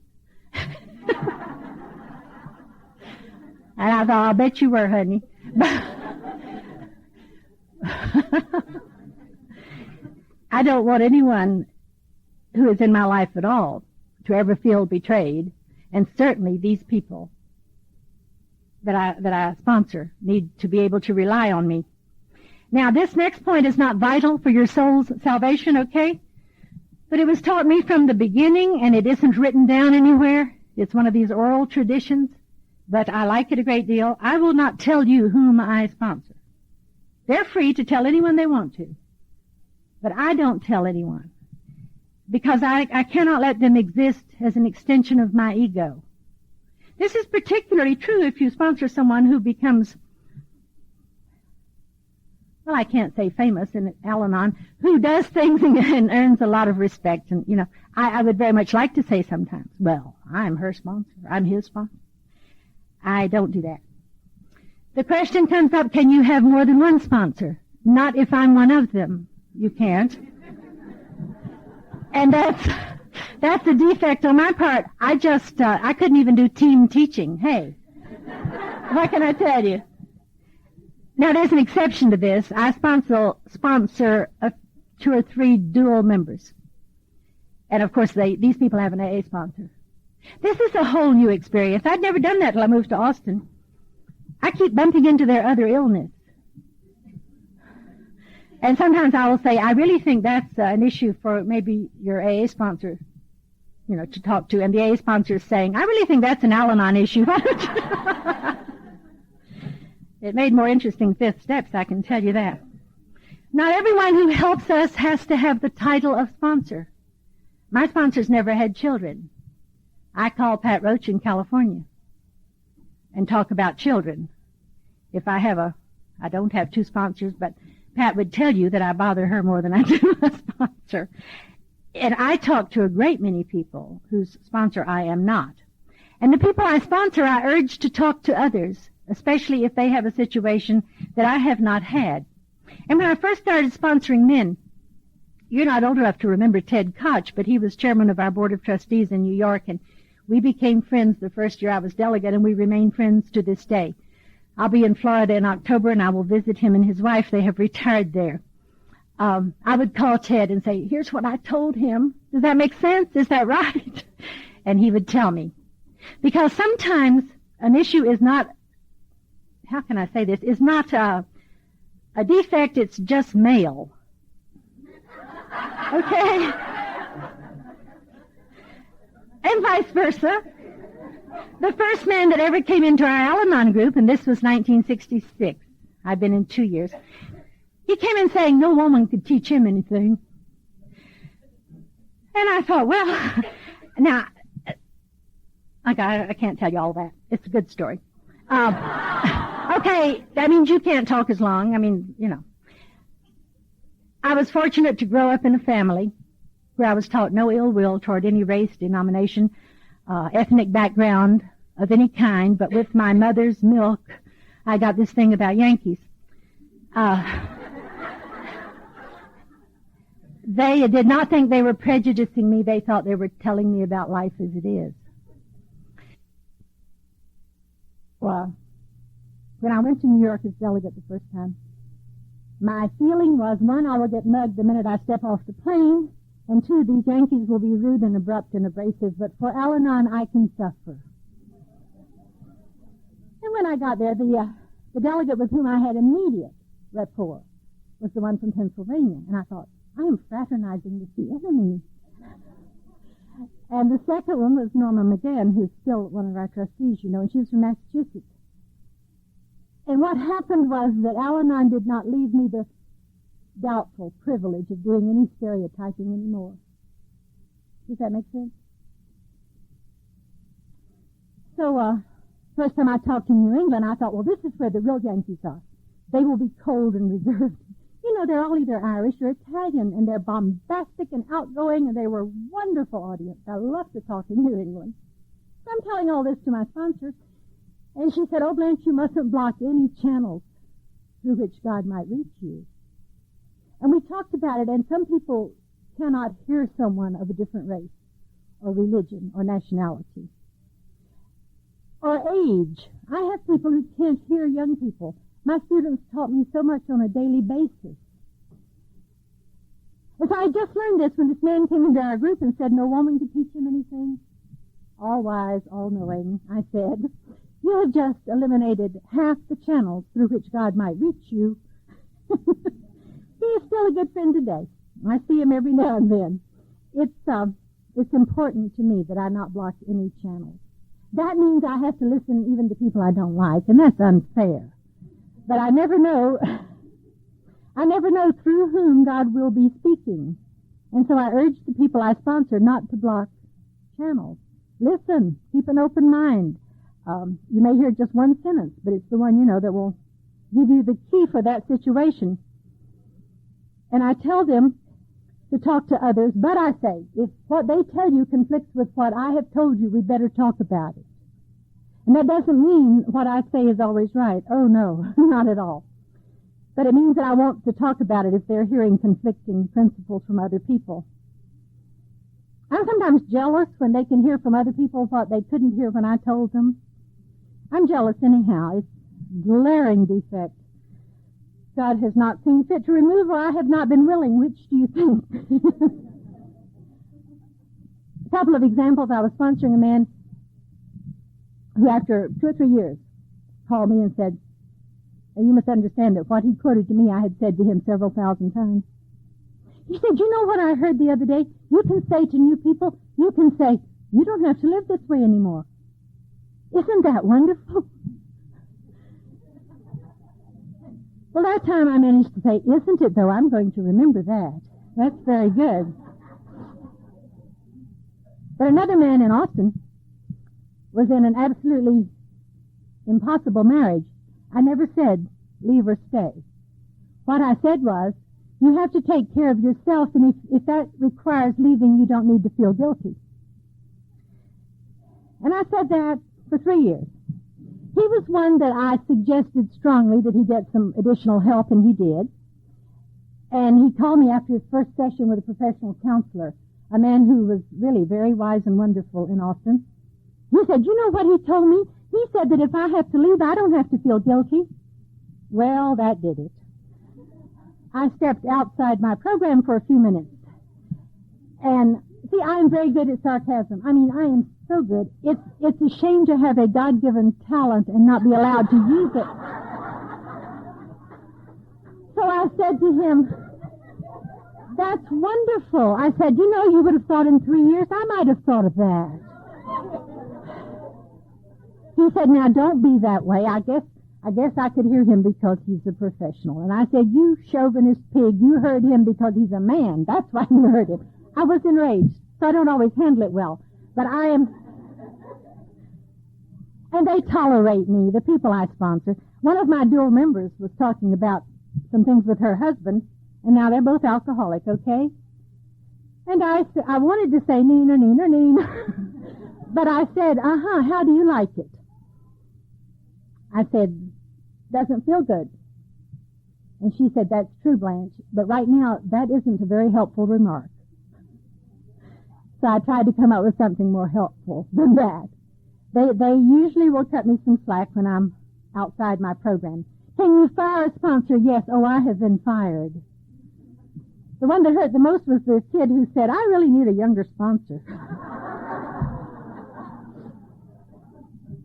And I thought, I'll bet you were, honey. I don't want anyone who is in my life at all to ever feel betrayed, and certainly these people that I sponsor need to be able to rely on me. Now, this next point is not vital for your soul's salvation, okay? But it was taught me from the beginning, and it isn't written down anywhere. It's one of these oral traditions, but I like it a great deal. I will not tell you whom I sponsor. They're free to tell anyone they want to, but I don't tell anyone. because I cannot let them exist as an extension of my ego. This is particularly true if you sponsor someone who becomes, well, I can't say famous in Al-Anon, who does things and earns a lot of respect. And, you know, I would very much like to say sometimes, well, I'm her sponsor, I'm his sponsor. I don't do that. The question comes up, can you have more than one sponsor? Not if I'm one of them. You can't. And that's a defect on my part. I couldn't even do team teaching. Hey, what can I tell you? Now, there's an exception to this. I sponsor 2 or 3 dual members. And, of course, these people have an AA sponsor. This is a whole new experience. I'd never done that till I moved to Austin. I keep bumping into their other illness. And sometimes I will say, I really think that's an issue for maybe your AA sponsor, you know, to talk to. And the AA sponsor is saying, I really think that's an Al-Anon issue. Why don't you? It made more interesting 5th steps, I can tell you that. Not everyone who helps us has to have the title of sponsor. My sponsors never had children. I call Pat Roach in California and talk about children. If I don't have 2 sponsors, but Pat would tell you that I bother her more than I do a sponsor. And I talk to a great many people whose sponsor I am not. And the people I sponsor, I urge to talk to others, especially if they have a situation that I have not had. And when I first started sponsoring men, you're not old enough to remember Ted Koch, but he was chairman of our board of trustees in New York, and we became friends the first year I was delegate, and we remain friends to this day. I'll be in Florida in October, and I will visit him and his wife. They have retired there. I would call Ted and say, here's what I told him. Does that make sense? Is that right? And he would tell me. Because sometimes an issue is not, how can I say this, is not a defect, it's just male. Okay? And vice versa. The first man that ever came into our Al-Anon group, and this was 1966, I've been in 2 years, he came in saying no woman could teach him anything. And I thought, well, now, I can't tell you all that. It's a good story. Okay, that means you can't talk as long. I mean, you know. I was fortunate to grow up in a family where I was taught no ill will toward any race, denomination, ethnic background of any kind, but with my mother's milk, I got this thing about Yankees. They did not think they were prejudicing me. They thought they were telling me about life as it is. Well, when I went to New York as delegate the first time, my feeling was, 1, I will get mugged the minute I step off the plane, and 2, these Yankees will be rude and abrupt and abrasive, but for Al-Anon, I can suffer. And when I got there, the delegate with whom I had immediate rapport was the one from Pennsylvania, and I thought, I am fraternizing with the enemy. And the second one was Norma McGann, who's still one of our trustees, you know, and she was from Massachusetts. And what happened was that Al-Anon did not leave me the doubtful privilege of doing any stereotyping anymore. Does that make sense? So, first time I talked in New England, I thought, well, this is where the real Yankees are. They will be cold and reserved. You know, they're all either Irish or Italian, and they're bombastic and outgoing, and they were a wonderful audience. I love to talk in New England. So I'm telling all this to my sponsor, and she said, oh, Blanche, you mustn't block any channels through which God might reach you. And we talked about it, and some people cannot hear someone of a different race or religion or nationality or age. I have people who can't hear young people. My students taught me so much on a daily basis. And so I just learned this when this man came into our group and said no woman could teach him anything. All wise, all knowing, I said, you have just eliminated half the channels through which God might reach you. He is still a good friend today. I see him every now and then. It's important to me that I not block any channels. That means I have to listen even to people I don't like, and that's unfair. But I never know through whom God will be speaking. And so I urge the people I sponsor not to block channels. Listen, keep an open mind. You may hear just one sentence, but it's the one, that will give you the key for that situation. And I tell them to talk to others, but I say, if what they tell you conflicts with what I have told you, we better talk about it. And that doesn't mean what I say is always right. Oh, no, not at all. But it means that I want to talk about it if they're hearing conflicting principles from other people. I'm sometimes jealous when they can hear from other people what they couldn't hear when I told them. I'm jealous anyhow. It's a glaring defect God has not seen fit to remove, or I have not been willing. Which do you think? A couple of examples. I was sponsoring a man who, after 2 or 3 years, called me and said, and you must understand that what he quoted to me I had said to him several thousand times. He said, you know what I heard the other day? You can say to new people, you can say, you don't have to live this way anymore. Isn't that wonderful? Well, that time I managed to say, isn't it though? I'm going to remember that. That's very good. But another man in Austin was in an absolutely impossible marriage. I never said, leave or stay. What I said was, you have to take care of yourself, and if that requires leaving, you don't need to feel guilty. And I said that for 3 years. He was one that I suggested strongly that he get some additional help, and he did. And he called me after his first session with a professional counselor, a man who was really very wise and wonderful in Austin. He said, you know what he told me? He said that if I have to leave, I don't have to feel guilty. Well, that did it. I stepped outside my program for a few minutes. And, see, I am very good at sarcasm. I mean, I am so good. It's a shame to have a God-given talent and not be allowed to use it. So I said to him, that's wonderful. I said, you would have thought in 3 years, I might have thought of that. He said, now don't be that way. I guess I could hear him because he's a professional. And I said, you chauvinist pig, you heard him because he's a man. That's why you heard him. I was enraged, so I don't always handle it well. But I am... And they tolerate me, the people I sponsor. One of my dual members was talking about some things with her husband, and now they're both alcoholic, okay? And I wanted to say neener, neener, neener. But I said, how do you like it? I said, doesn't feel good. And she said, that's true, Blanche, but right now that isn't a very helpful remark. So I tried to come up with something more helpful than that. They usually will cut me some slack when I'm outside my program. Can you fire a sponsor? Yes. Oh, I have been fired. The one that hurt the most was the kid who said, I really need a younger sponsor.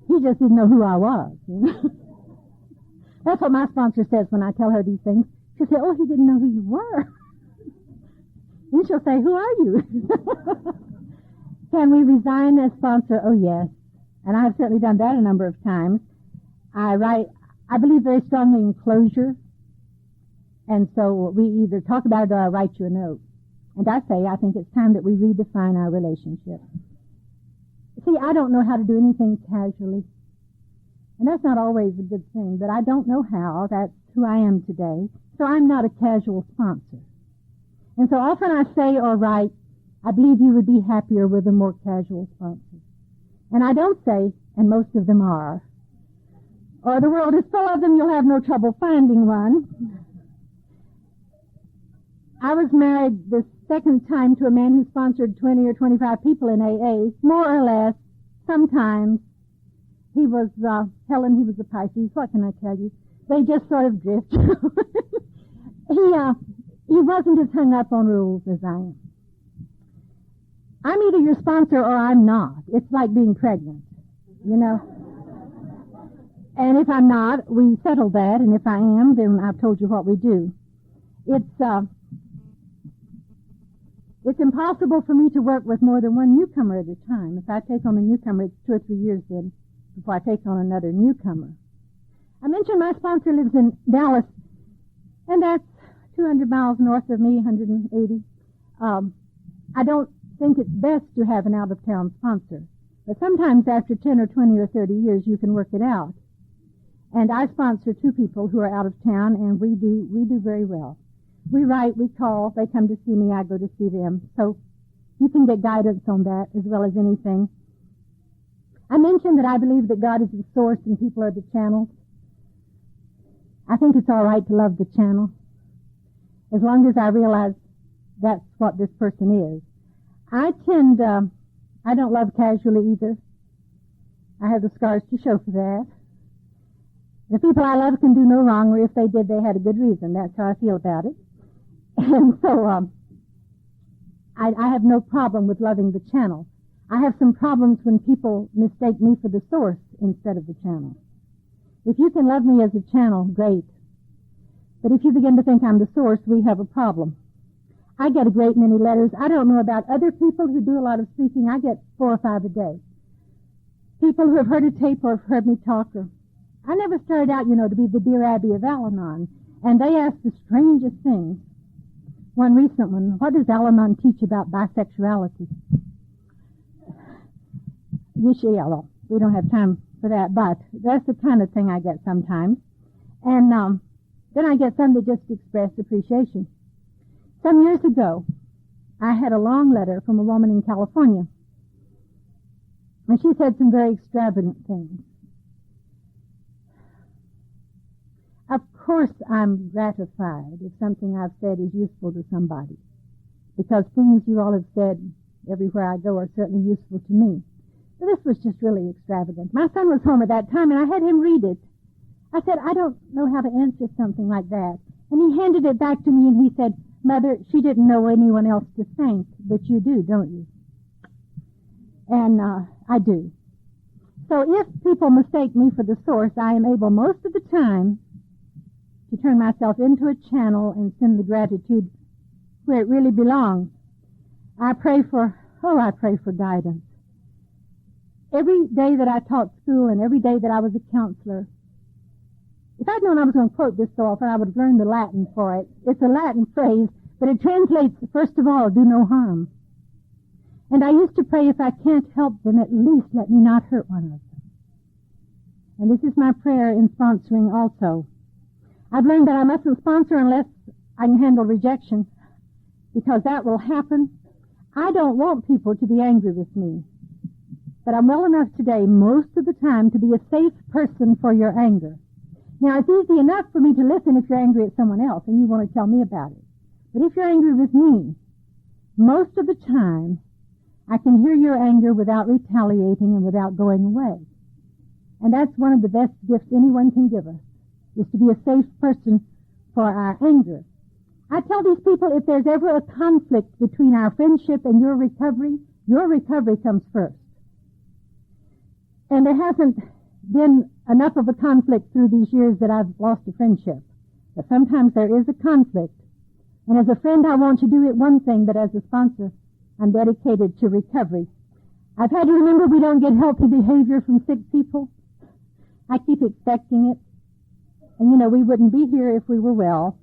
He just didn't know who I was. That's what my sponsor says when I tell her these things. She'll say, oh, he didn't know who you were. Then she'll say, who are you? Can we resign as sponsor? Oh, yes. And I've certainly done that a number of times. I believe very strongly in closure. And so we either talk about it or I write you a note. And I say, I think it's time that we redefine our relationship. See, I don't know how to do anything casually. And that's not always a good thing, but I don't know how. That's who I am today. So I'm not a casual sponsor. And so often I say or write, I believe you would be happier with a more casual sponsor. And I don't say, and most of them are, or the world is full of them, you'll have no trouble finding one. I was married the second time to a man who sponsored 20 or 25 people in AA, more or less, sometimes. He was Helen, he was a Pisces. What can I tell you? They just sort of drift. He wasn't as hung up on rules as I am. I'm either your sponsor or I'm not. It's like being pregnant, And if I'm not, we settle that, and if I am, then I've told you what we do. It's impossible for me to work with more than one newcomer at a time. If I take on a newcomer, it's 2 or 3 years then before I take on another newcomer. I mentioned my sponsor lives in Dallas, and that's 200 miles north of me, 180. I don't think it's best to have an out-of-town sponsor. But sometimes after 10 or 20 or 30 years, you can work it out. And I sponsor 2 people who are out of town, and we do very well. We write, we call, they come to see me, I go to see them. So you can get guidance on that as well as anything. I mentioned that I believe that God is the source and people are the channels. I think it's all right to love the channel, as long as I realize that's what this person is. I don't love casually either. I have the scars to show for that. The people I love can do no wrong, or if they did, they had a good reason. That's how I feel about it. And so I have no problem with loving the channel. I have some problems when people mistake me for the source instead of the channel. If you can love me as a channel, great. But if you begin to think I'm the source, we have a problem. I get a great many letters. I don't know about other people who do a lot of speaking. I get 4 or 5 a day. People who have heard a tape or have heard me talk. I never started out, to be the Dear Abby of Al-Anon. And they asked the strangest things. One recent one, what does Al-Anon teach about bisexuality? Well, we don't have time for that, but that's the kind of thing I get sometimes. And then I get some that just express appreciation. Some years ago, I had a long letter from a woman in California, and she said some very extravagant things. Of course, I'm gratified if something I've said is useful to somebody, because things you all have said everywhere I go are certainly useful to me. But this was just really extravagant. My son was home at that time, and I had him read it. I said, I don't know how to answer something like that. And he handed it back to me, and he said, Mother, she didn't know anyone else to thank, but you do, don't you? And I do. So if people mistake me for the source, I am able most of the time to turn myself into a channel and send the gratitude where it really belongs. I pray for guidance. Every day that I taught school and every day that I was a counselor, if I'd known I was going to quote this so often, I would have learned the Latin for it. It's a Latin phrase, but it translates, first of all, do no harm. And I used to pray, if I can't help them, at least let me not hurt one of them. And this is my prayer in sponsoring also. I've learned that I mustn't sponsor unless I can handle rejection, because that will happen. I don't want people to be angry with me. But I'm well enough today, most of the time, to be a safe person for your anger. Now, it's easy enough for me to listen if you're angry at someone else and you want to tell me about it. But if you're angry with me, most of the time, I can hear your anger without retaliating and without going away. And that's one of the best gifts anyone can give us, is to be a safe person for our anger. I tell these people, if there's ever a conflict between our friendship and your recovery comes first. And there hasn't been enough of a conflict through these years that I've lost a friendship. But sometimes there is a conflict. And as a friend, I want to do it one thing, but as a sponsor, I'm dedicated to recovery. I've had to remember we don't get healthy behavior from sick people. I keep expecting it. And, we wouldn't be here if we were well.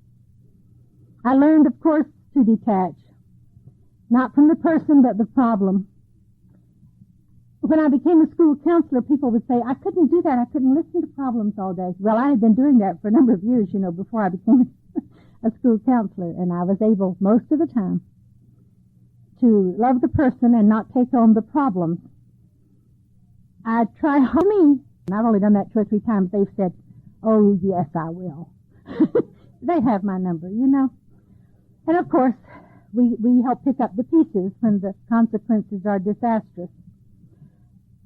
I learned, of course, to detach. Not from the person, but the problem. When I became a school counselor, people would say, I couldn't do that. I couldn't listen to problems all day. Well, I had been doing that for a number of years, before I became a school counselor. And I was able, most of the time, to love the person and not take on the problems. I try me. And I've only done that 2 or 3 times. They've said, oh, yes, I will. They have my number, And, of course, we help pick up the pieces when the consequences are disastrous.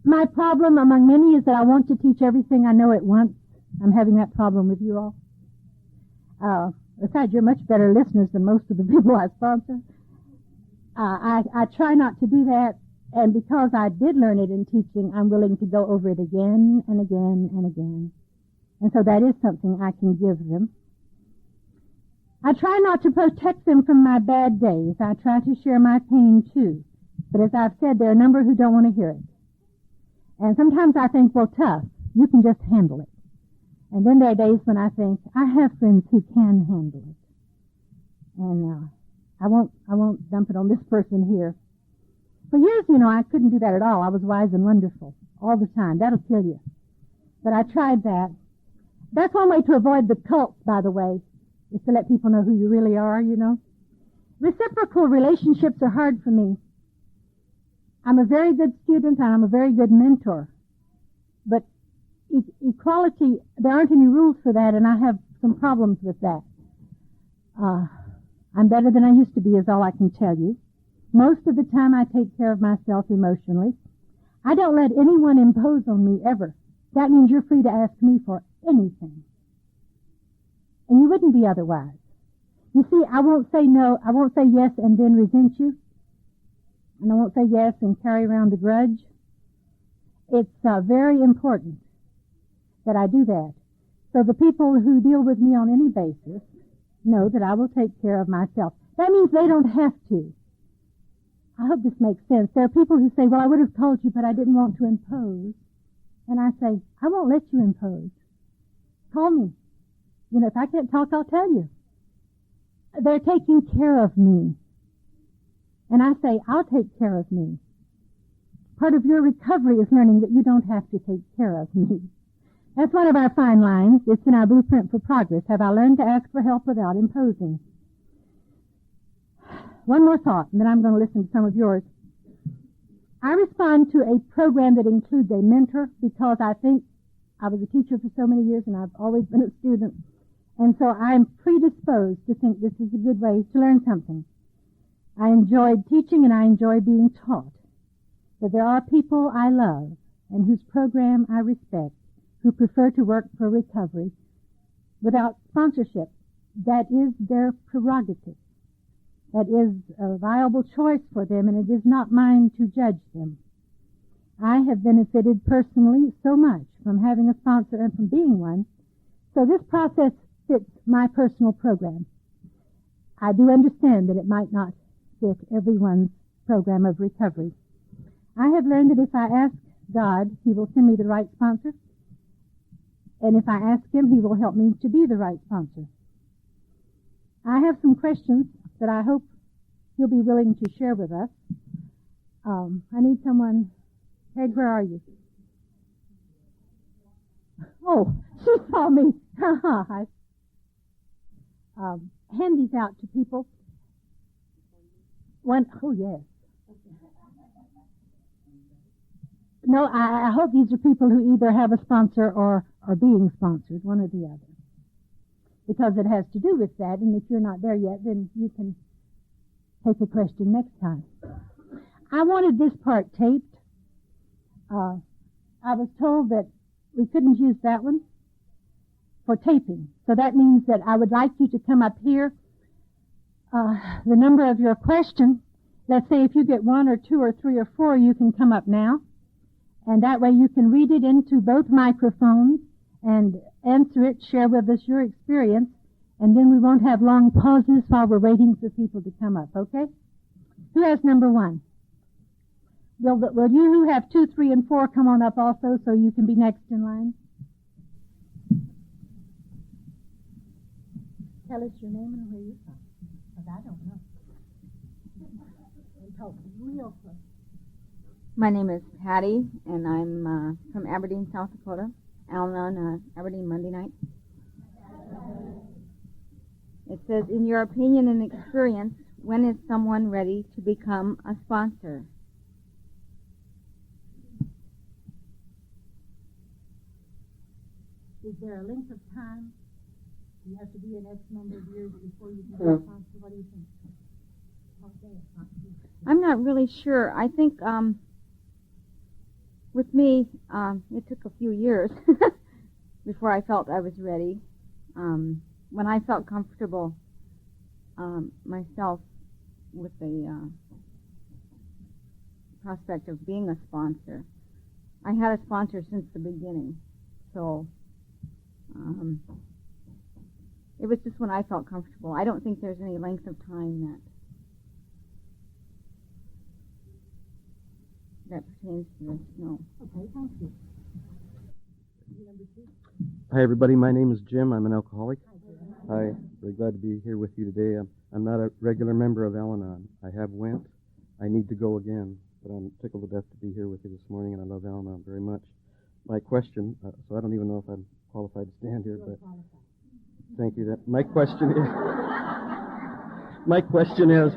My problem among many is that I want to teach everything I know at once. I'm having that problem with you all. Besides, you're much better listeners than most of the people I sponsor. I try not to do that, and because I did learn it in teaching, I'm willing to go over it again and again and again. And so that is something I can give them. I try not to protect them from my bad days. I try to share my pain too. But as I've said, there are a number who don't want to hear it. And sometimes I think, well, tough, you can just handle it. And then there are days when I think, I have friends who can handle it. And I won't dump it on this person here. For years, I couldn't do that at all. I was wise and wonderful all the time. That'll kill you. But I tried that. That's one way to avoid the cults, by the way, is to let people know who you really are, Reciprocal relationships are hard for me. I'm a very good student and I'm a very good mentor. But equality, there aren't any rules for that, and I have some problems with that. I'm better than I used to be, is all I can tell you. Most of the time I take care of myself emotionally. I don't let anyone impose on me ever. That means you're free to ask me for anything. And you wouldn't be otherwise. You see, I won't say no, I won't say yes and then resent you. And I won't say yes and carry around a grudge. It's very important that I do that. So the people who deal with me on any basis know that I will take care of myself. That means they don't have to. I hope this makes sense. There are people who say, well, I would have told you, but I didn't want to impose. And I say, I won't let you impose. Call me. If I can't talk, I'll tell you. They're taking care of me. And I say, I'll take care of me. Part of your recovery is learning that you don't have to take care of me. That's one of our fine lines. It's in our blueprint for progress. Have I learned to ask for help without imposing? One more thought, and then I'm going to listen to some of yours. I respond to a program that includes a mentor because I think I was a teacher for so many years and I've always been a student. And so I'm predisposed to think this is a good way to learn something. I enjoyed teaching and I enjoy being taught. But there are people I love and whose program I respect who prefer to work for recovery without sponsorship. That is their prerogative. That is a viable choice for them, and it is not mine to judge them. I have benefited personally so much from having a sponsor and from being one, so this process fits my personal program. I do understand that it might not fit everyone's program of recovery. I have learned that if I ask God, He will send me the right sponsor, and if I ask Him, He will help me to be the right sponsor. I have some questions that I hope you'll be willing to share with us. I need someone. Peg, where are you? Oh, she saw me. Hand these out to people. Oh, yes. No, I hope these are people who either have a sponsor or are being sponsored, one or the other. Because it has to do with that, and if you're not there yet, then you can take a question next time. I wanted this part taped. I was told that we couldn't use that one for taping. So that means that I would like you to come up here. The number of your question, let's say if you get 1 or 2 or 3 or 4, you can come up now. And that way you can read it into both microphones and answer it, share with us your experience, and then we won't have long pauses while we're waiting for people to come up, okay? Who has number 1? Will you who have 2, 3, and 4 come on up also so you can be next in line? Tell us your name and where you're from, because I don't know. And talk real close. My name is Patty, and I'm from Aberdeen, South Dakota. Al-Anon, Aberdeen, Monday night. It says, in your opinion and experience, when is someone ready to become a sponsor? Is there a length of time? Do you have to be an X number of years before you can be a sponsor? What do you think? I'm not really sure. I think with me, it took a few years before I felt I was ready. When I felt comfortable myself with the prospect of being a sponsor, I had a sponsor since the beginning. So it was just when I felt comfortable. I don't think there's any length of time that pertains to this, no. Okay, thank you. Hi, everybody. My name is Jim. I'm an alcoholic. Hi, very glad to be here with you today. I'm not a regular member of Al-Anon. I have went. I need to go again, but I'm tickled to death to be here with you this morning, and I love Al-Anon very much. My question, so I don't even know if I'm qualified to stand here, but thank you. My question is,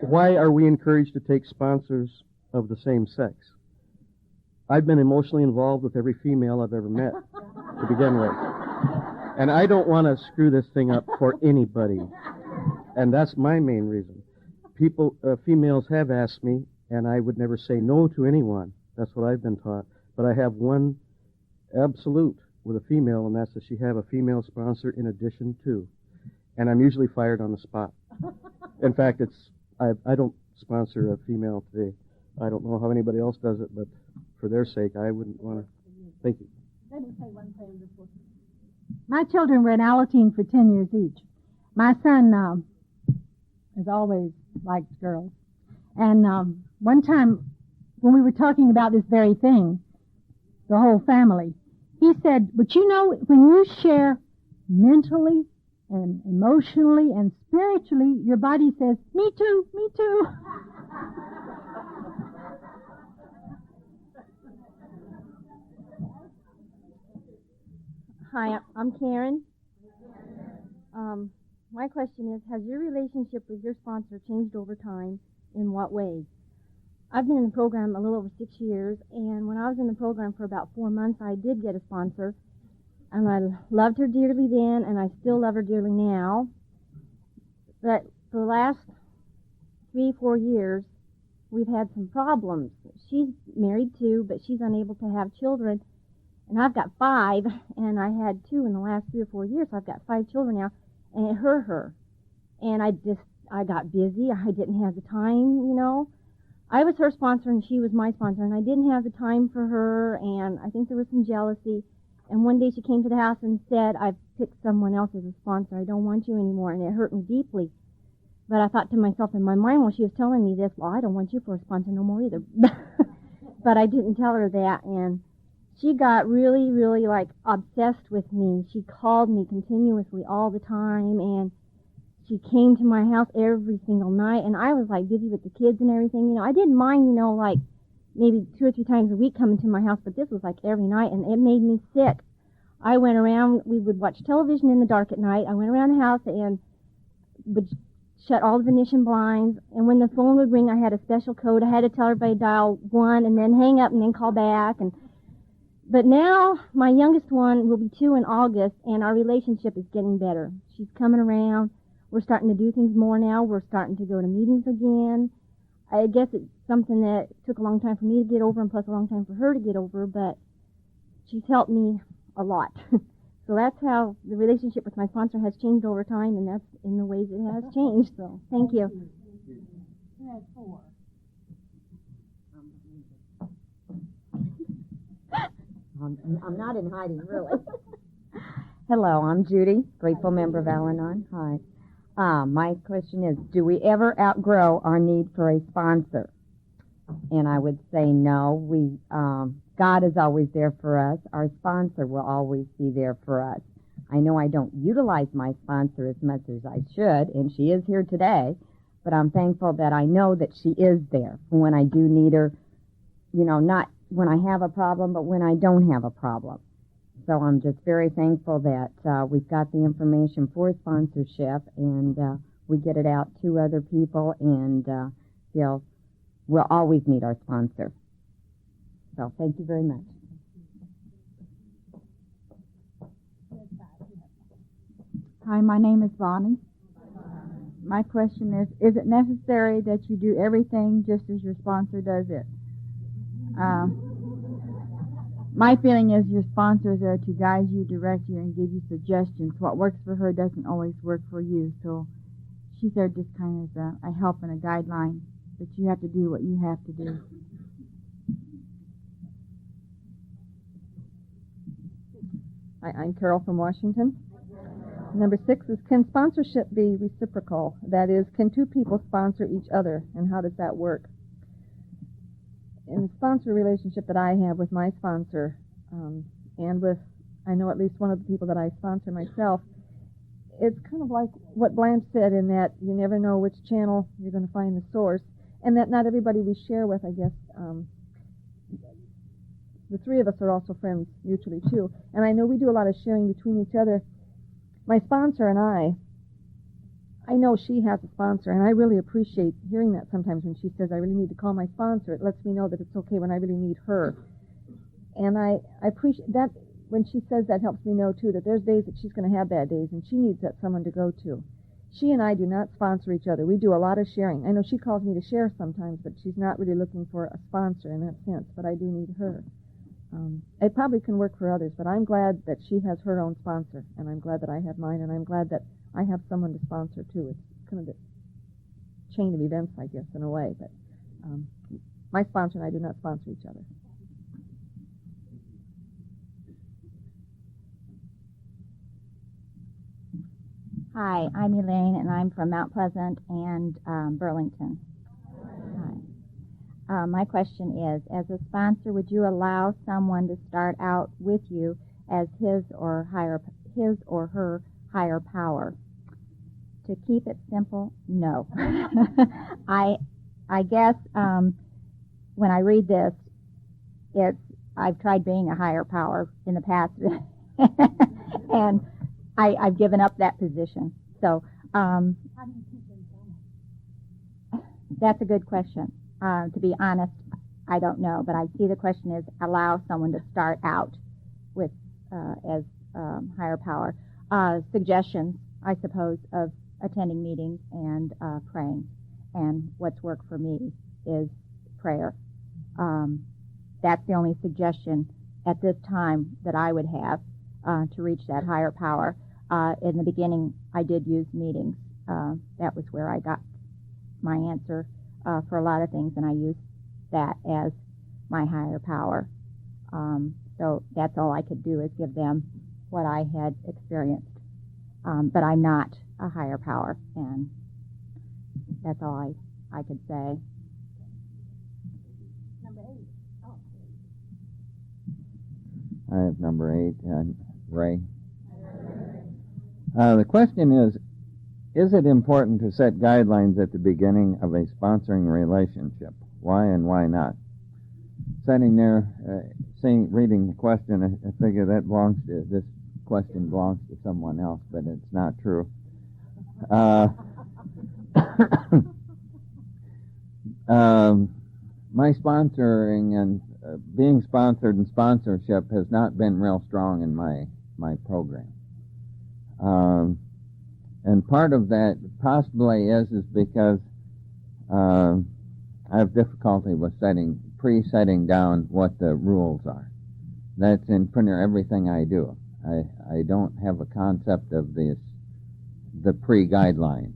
why are we encouraged to take sponsors of the same sex? I've been emotionally involved with every female I've ever met to begin with. And I don't want to screw this thing up for anybody. And that's my main reason. Females have asked me, and I would never say no to anyone. That's what I've been taught. But I have one absolute with a female, and that's that she have a female sponsor in addition to. And I'm usually fired on the spot. In fact, I don't sponsor a female today. I don't know how anybody else does it, but for their sake, I wouldn't want to. Thank you. Let me say one thing before. My children were in Alateen for 10 years each. My son has always liked girls. And one time, when we were talking about this very thing, the whole family, he said, but you know, when you share mentally and emotionally and spiritually, your body says, me too, me too. Hi, I'm Karen. My question is, has your relationship with your sponsor changed over time? In what ways? I've been in the program a little over 6 years, and when I was in the program for about 4 months, I did get a sponsor, and I loved her dearly then, and I still love her dearly now. But for the last 3-4 years, we've had some problems. She's married too, but she's unable to have children. And I've got 5, and I had 2 in the last 3 or 4 years. So I've got 5 children now, and it hurt her. And I got busy. I didn't have the time, you know. I was her sponsor, and she was my sponsor, and I didn't have the time for her, and I think there was some jealousy. And one day she came to the house and said, I've picked someone else as a sponsor. I don't want you anymore, and it hurt me deeply. But I thought to myself in my mind while she was telling me this, well, I don't want you for a sponsor no more either. But I didn't tell her that, and she got really, really, like, obsessed with me. She called me continuously all the time, and she came to my house every single night, and I was, like, busy with the kids and everything. You know, I didn't mind, you know, like, maybe 2 or 3 times a week coming to my house, but this was, like, every night, and it made me sick. I went around, we would watch television in the dark at night. I went around the house and would shut all the Venetian blinds, and when the phone would ring, I had a special code. I had to tell everybody to dial 1 and then hang up and then call back, But now, my youngest one will be 2 in August, and our relationship is getting better. She's coming around. We're starting to do things more now. We're starting to go to meetings again. I guess it's something that took a long time for me to get over, and plus a long time for her to get over, but she's helped me a lot. So that's how the relationship with my sponsor has changed over time, and that's in the ways it has changed. So thank you. You had 4. I'm not in hiding, really. Hello, I'm Judy, grateful member of Al-Anon. Hi. My question is, do we ever outgrow our need for a sponsor? And I would say no. God is always there for us. Our sponsor will always be there for us. I know I don't utilize my sponsor as much as I should, and she is here today, but I'm thankful that I know that she is there for when I do need her, you know, not when I have a problem, but when I don't have a problem. So I'm just very thankful that we've got the information for sponsorship, and we get it out to other people, and you know, we'll always need our sponsor. So thank you very much. Hi, my name is Bonnie. My question is it necessary that you do everything just as your sponsor does it? My feeling is your sponsor is there to guide you, direct you, and give you suggestions. What works for her doesn't always work for you, so she's there just kind of a help and a guideline, but you have to do what you have to do. Hi, I'm Carol from Washington. Number 6 is, can sponsorship be reciprocal? That is, can 2 people sponsor each other, and how does that work? In the sponsor relationship that I have with my sponsor, and with I know at least one of the people that I sponsor myself. It's kind of like what Blanche said in that you never know which channel you're going to find the source, and that not everybody we share with, I guess, the three of us are also friends mutually too, and I know we do a lot of sharing between each other. My sponsor and I know she has a sponsor, and I really appreciate hearing that sometimes when she says, I really need to call my sponsor. It lets me know that it's okay when I really need her. And I appreciate that. When she says that, helps me know too that there's days that she's going to have bad days, and she needs that someone to go to. She and I do not sponsor each other. We do a lot of sharing. I know she calls me to share sometimes, but she's not really looking for a sponsor in that sense, but I do need her. It probably can work for others, but I'm glad that she has her own sponsor, and I'm glad that I have mine, and I'm glad that I have someone to sponsor too. It's kind of a chain of events, I guess, in a way, but my sponsor and I do not sponsor each other. Hi, I'm Elaine, and I'm from Mount Pleasant and Burlington. Hi. My question is, as a sponsor, would you allow someone to start out with you as his or her higher power? To keep it simple, no. I guess when I read this, I've tried being a higher power in the past, and I've given up that position. So that's a good question. To be honest, I don't know, but I see the question is allow someone to start out with as higher power. Suggestions, I suppose, of attending meetings and praying. And what's worked for me is prayer. That's the only suggestion at this time that I would have to reach that higher power. In the beginning, I did use meetings. That was where I got my answer for a lot of things, and I used that as my higher power. So that's all I could do is give them what I had experienced. But I'm not a higher power, and that's all I could say. I have number 8, Ray. The question is it important to set guidelines at the beginning of a sponsoring relationship? Why and why not? Sitting there, reading the question, I figure this question belongs to someone else, but it's not true. My sponsoring and being sponsored and sponsorship has not been real strong in my program. And part of that possibly is because I have difficulty with setting down what the rules are. That's in pretty much everything I do. I don't have a concept of the pre-guidelines.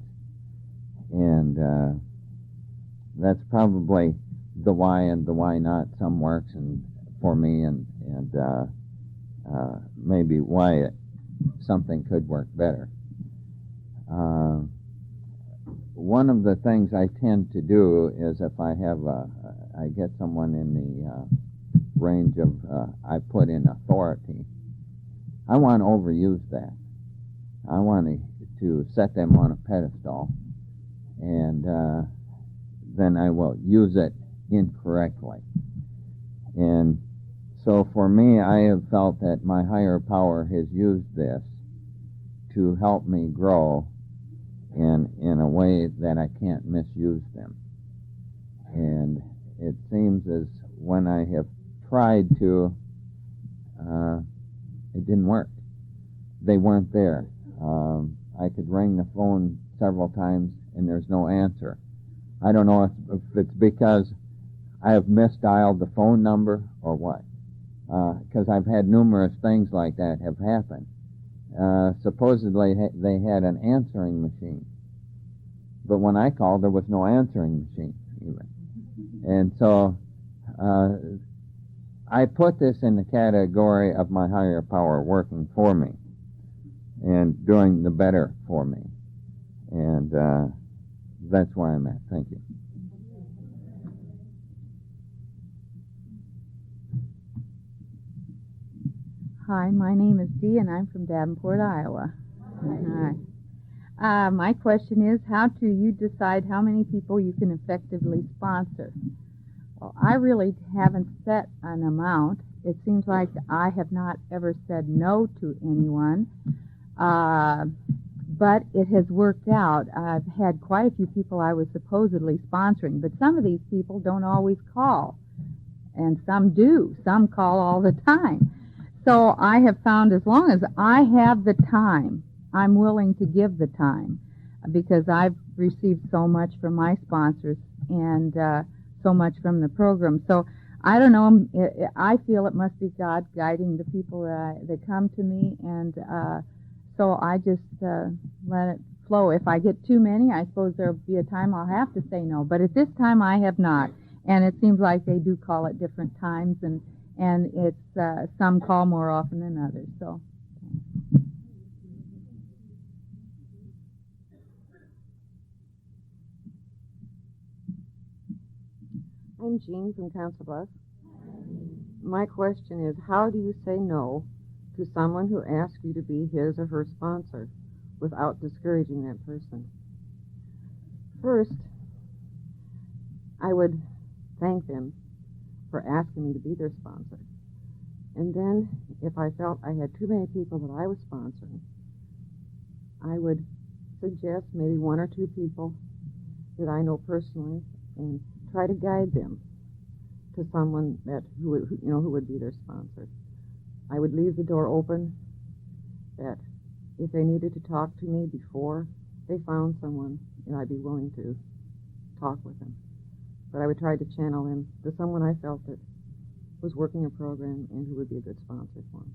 And that's probably the why and the why not. Some works for me and maybe why something could work better. One of the things I tend to do is if I get someone in the range of, I put in authority, I want to overuse that. I want to set them on a pedestal, and then I will use it incorrectly. And so for me, I have felt that my higher power has used this to help me grow in a way that I can't misuse them. And it seems as when I have tried to, it didn't work. They weren't there. I could ring the phone several times and there's no answer. I don't know if it's because I have misdialed the phone number or what. Because I've had numerous things like that have happened. Supposedly they had an answering machine. But when I called, there was no answering machine even. And so I put this in the category of my higher power working for me and doing the better for me. And that's where I'm at. Thank you. Hi, my name is Dee, and I'm from Davenport, Iowa. Hi. My question is, how do you decide how many people you can effectively sponsor? Well, I really haven't set an amount. It seems like I have not ever said no to anyone, but it has worked out. I've had quite a few people I was supposedly sponsoring, but some of these people don't always call, and some do. Some call all the time. So I have found as long as I have the time, I'm willing to give the time, because I've received so much from my sponsors and so much from the program. So I don't know. I feel it must be God guiding the people that come to me, and so I just let it flow. If I get too many, I suppose there'll be a time I'll have to say no. But at this time, I have not, and it seems like they do call at different times, and it's some call more often than others. So. I'm Jean from Council Bluffs. My question is, how do you say no to someone who asks you to be his or her sponsor without discouraging that person? First, I would thank them for asking me to be their sponsor. And then, if I felt I had too many people that I was sponsoring, I would suggest maybe one or two people that I know personally and try to guide them to someone who would be their sponsor. I would leave the door open that if they needed to talk to me before they found someone, I'd be willing to talk with them. But I would try to channel them to someone I felt that was working a program and who would be a good sponsor for them.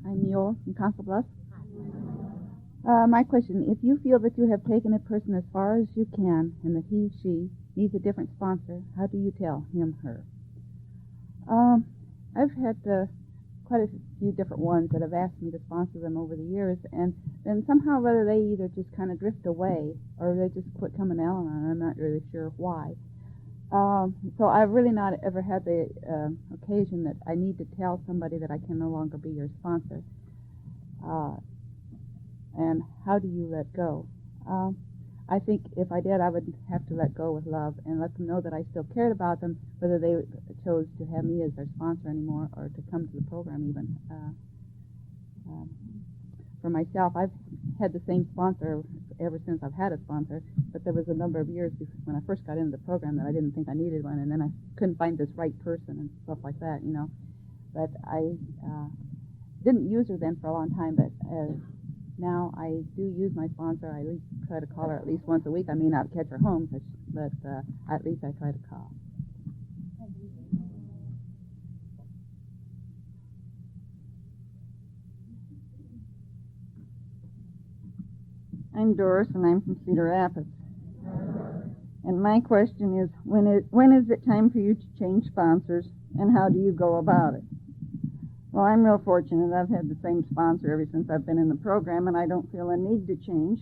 I'm Neil from Council Bluffs. My question, if you feel that you have taken a person as far as you can and that he, she needs a different sponsor, how do you tell him, her? I've had quite a few different ones that have asked me to sponsor them over the years, and then somehow or other they either just kind of drift away or they just quit coming out, and I'm not really sure why. So I've really not ever had the occasion that I need to tell somebody that I can no longer be your sponsor. And how do you let go? I think if I did, I would have to let go with love and let them know that I still cared about them, whether they chose to have me as their sponsor anymore or to come to the program even. For myself, I've had the same sponsor ever since I've had a sponsor, but there was a number of years when I first got into the program that I didn't think I needed one, and then I couldn't find this right person and stuff like that, But I didn't use her then for a long time, but now I do use my sponsor. I at least try to call her at least once a week. I may not catch her home, but at least I try to call. I'm Doris, and I'm from Cedar Rapids. And my question is, when is it time for you to change sponsors, and how do you go about it? Well, I'm real fortunate. I've had the same sponsor ever since I've been in the program, and I don't feel a need to change.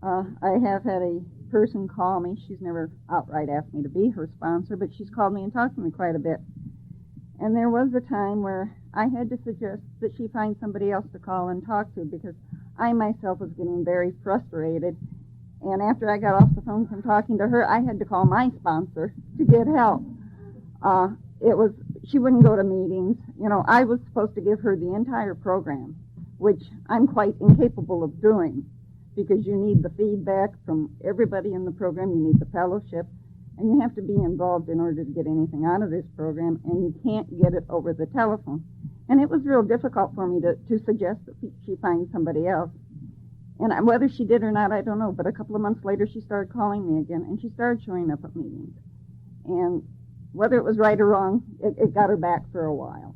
I have had a person call me. She's never outright asked me to be her sponsor, but she's called me and talked to me quite a bit. And there was a time where I had to suggest that she find somebody else to call and talk to, because I myself was getting very frustrated. And after I got off the phone from talking to her, I had to call my sponsor to get help. She wouldn't go to meetings. I was supposed to give her the entire program, which I'm quite incapable of doing, because you need the feedback from everybody in the program, you need the fellowship, and you have to be involved in order to get anything out of this program, and you can't get it over the telephone. And it was real difficult for me to suggest that she find somebody else. And whether she did or not, I don't know, but a couple of months later she started calling me again, and she started showing up at meetings. And whether it was right or wrong, it got her back for a while.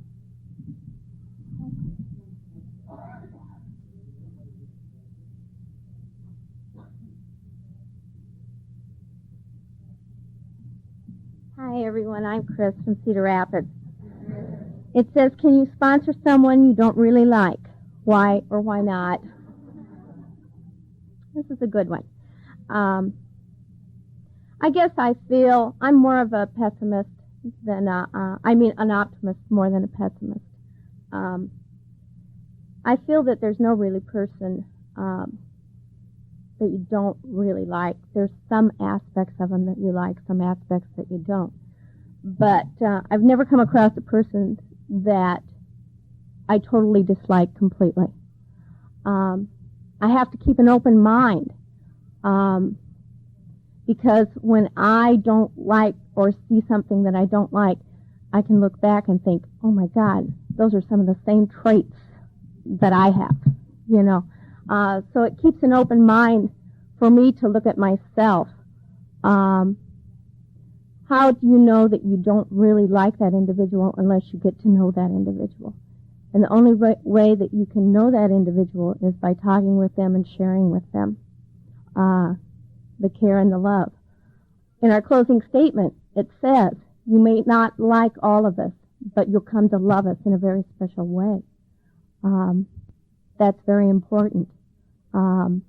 Hi, everyone. I'm Chris from Cedar Rapids. It says, can you sponsor someone you don't really like? Why or why not? This is a good one. I guess I feel I'm more of a pessimist than an optimist more than a pessimist. I feel that there's no really person that you don't really like. There's some aspects of them that you like, some aspects that you don't. But I've never come across a person that I totally dislike completely. I have to keep an open mind because when I don't like or see something that I don't like, I can look back and think, oh my God, those are some of the same traits that I have, you know. So it keeps an open mind for me to look at myself. How do you know that you don't really like that individual unless you get to know that individual? And the only way that you can know that individual is by talking with them and sharing with them the care and the love. In our closing statement, it says, you may not like all of us, but you'll come to love us in a very special way. That's very important. And